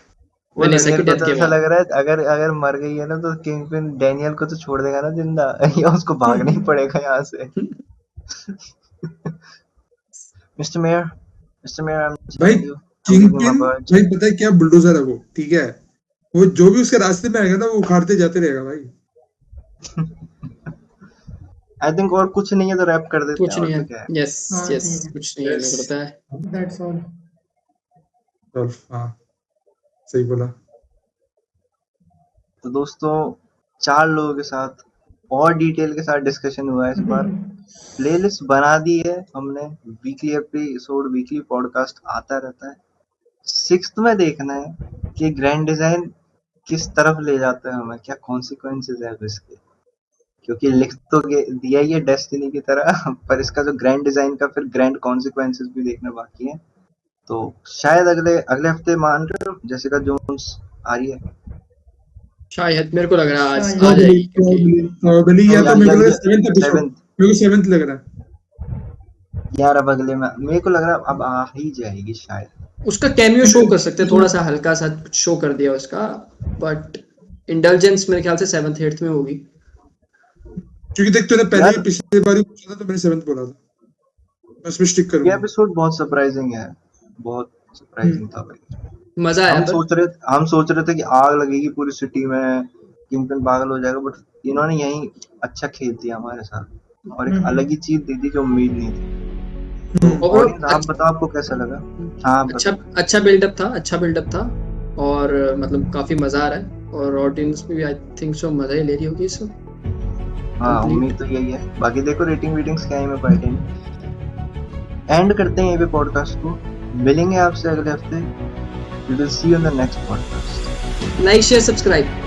वो वेनेसा मेरे की को डेथ तो के ऐसा बाद। लग रहा है, अगर अगर मर गई है ना तो किंगपिन डैनियल को तो छोड़ देगा ना जिंदा, या उसको भागना ही पड़ेगा यहाँ से। Mister mayor, mister mayor, I am भाई telling you, I am giving my kingpin, word. भाई पता है क्या, बुलडोजर है वो, ठीक है। वो जो भी उसके रास्ते में आएगा ना वो उखाड़ते जाते रहेगा भाई। आई थिंक और कुछ नहीं है तो रैप कर देते हैं, कुछ नहीं और है, तो क्या है। यस हाँ यस, ठीक है, कुछ नहीं है, मेरे यस। को पता है। That's all. और हाँ, सही बोला। तो दोस्तों, 4 लोगों के साथ और डिटेल के साथ डिस्कशन हुआ है इस बार। प्लेलिस्ट बना दी है हमने, वीकली एपिसोड, वीकली पॉडकास्ट आता रहता है। 6th में देखना है कि ग्रैंड डिजाइन किस तरफ ले जाता है हमें, क्या कॉन्सिक्वेंसेस है अब इसके। क्योंकि लिख तो दिया ही है डेस्टिनी की तरह, पर इसका जो ग्रैंड डिजाइन का फिर ग्रैंड कॉन्सिक्वेंसेस भी देखना बाकी है। तो शायद अगले अगले हफ्ते, मान रहे हो जेसिका जोन्स आ रही है, शायद मेरे को लग रहा है आज आ शायद। प्रॉबली जाएगी, क्योंकि प्रॉबली प्रॉबली, या तो या मेरे या, को लग रहा या है 7th एपिसोड, 7th। मेरे को 7th लग रहा है। यार अब अगले में मेरे को लग रहा है अब आ ही जाएगी शायद। उसका कैमियो शो कर सकते हैं, थोड़ा सा क्योंकि हल्का सा शो कर दिया उसका, बट इंडल्जेंस मेरे ख्याल से 7th 8th में होगी। देख, तूने पहले ही यार पिछली बार ही पूछा था तो मैंने 7th बोला था, मैं उसमें स्टिक ये करूंगा। एपिसोड बहुत सरप्राइजिंग है, बहुत सरप्राइजिंग था भाई। मजा आया, पर हम सोच रहे थे कि आग लगेगी पूरी सिटी में, किंगपिन पागल हो जाएगा, बट इन्होंने यही अच्छा खेल दिया हमारे साथ और एक अलग ही चीज दी थी जो उम्मीद नहीं थी। तो ओवरऑल ऑडियंस आप बताओ आपको कैसा लगा। हाँ आप अच्छा, बताओ। अच्छा बिल्डअप था, अच्छा बिल्डअप था, और मतलब काफी मजा आ रहा है, और ऑडियंस भी आई थिंक सो मजा ही ले रही होगी इसको हाँ कंप्लीट। उम्मीद तो यही है, बाकी देखो रेटिंग वीटिंग्स क्या है, मैं पार्टी नहीं। एंड करते हैं ये भी पॉडकास्ट को, मिलेंगे आपसे अगले हफ्ते। We will see you in the next podcast. Like share subscribe.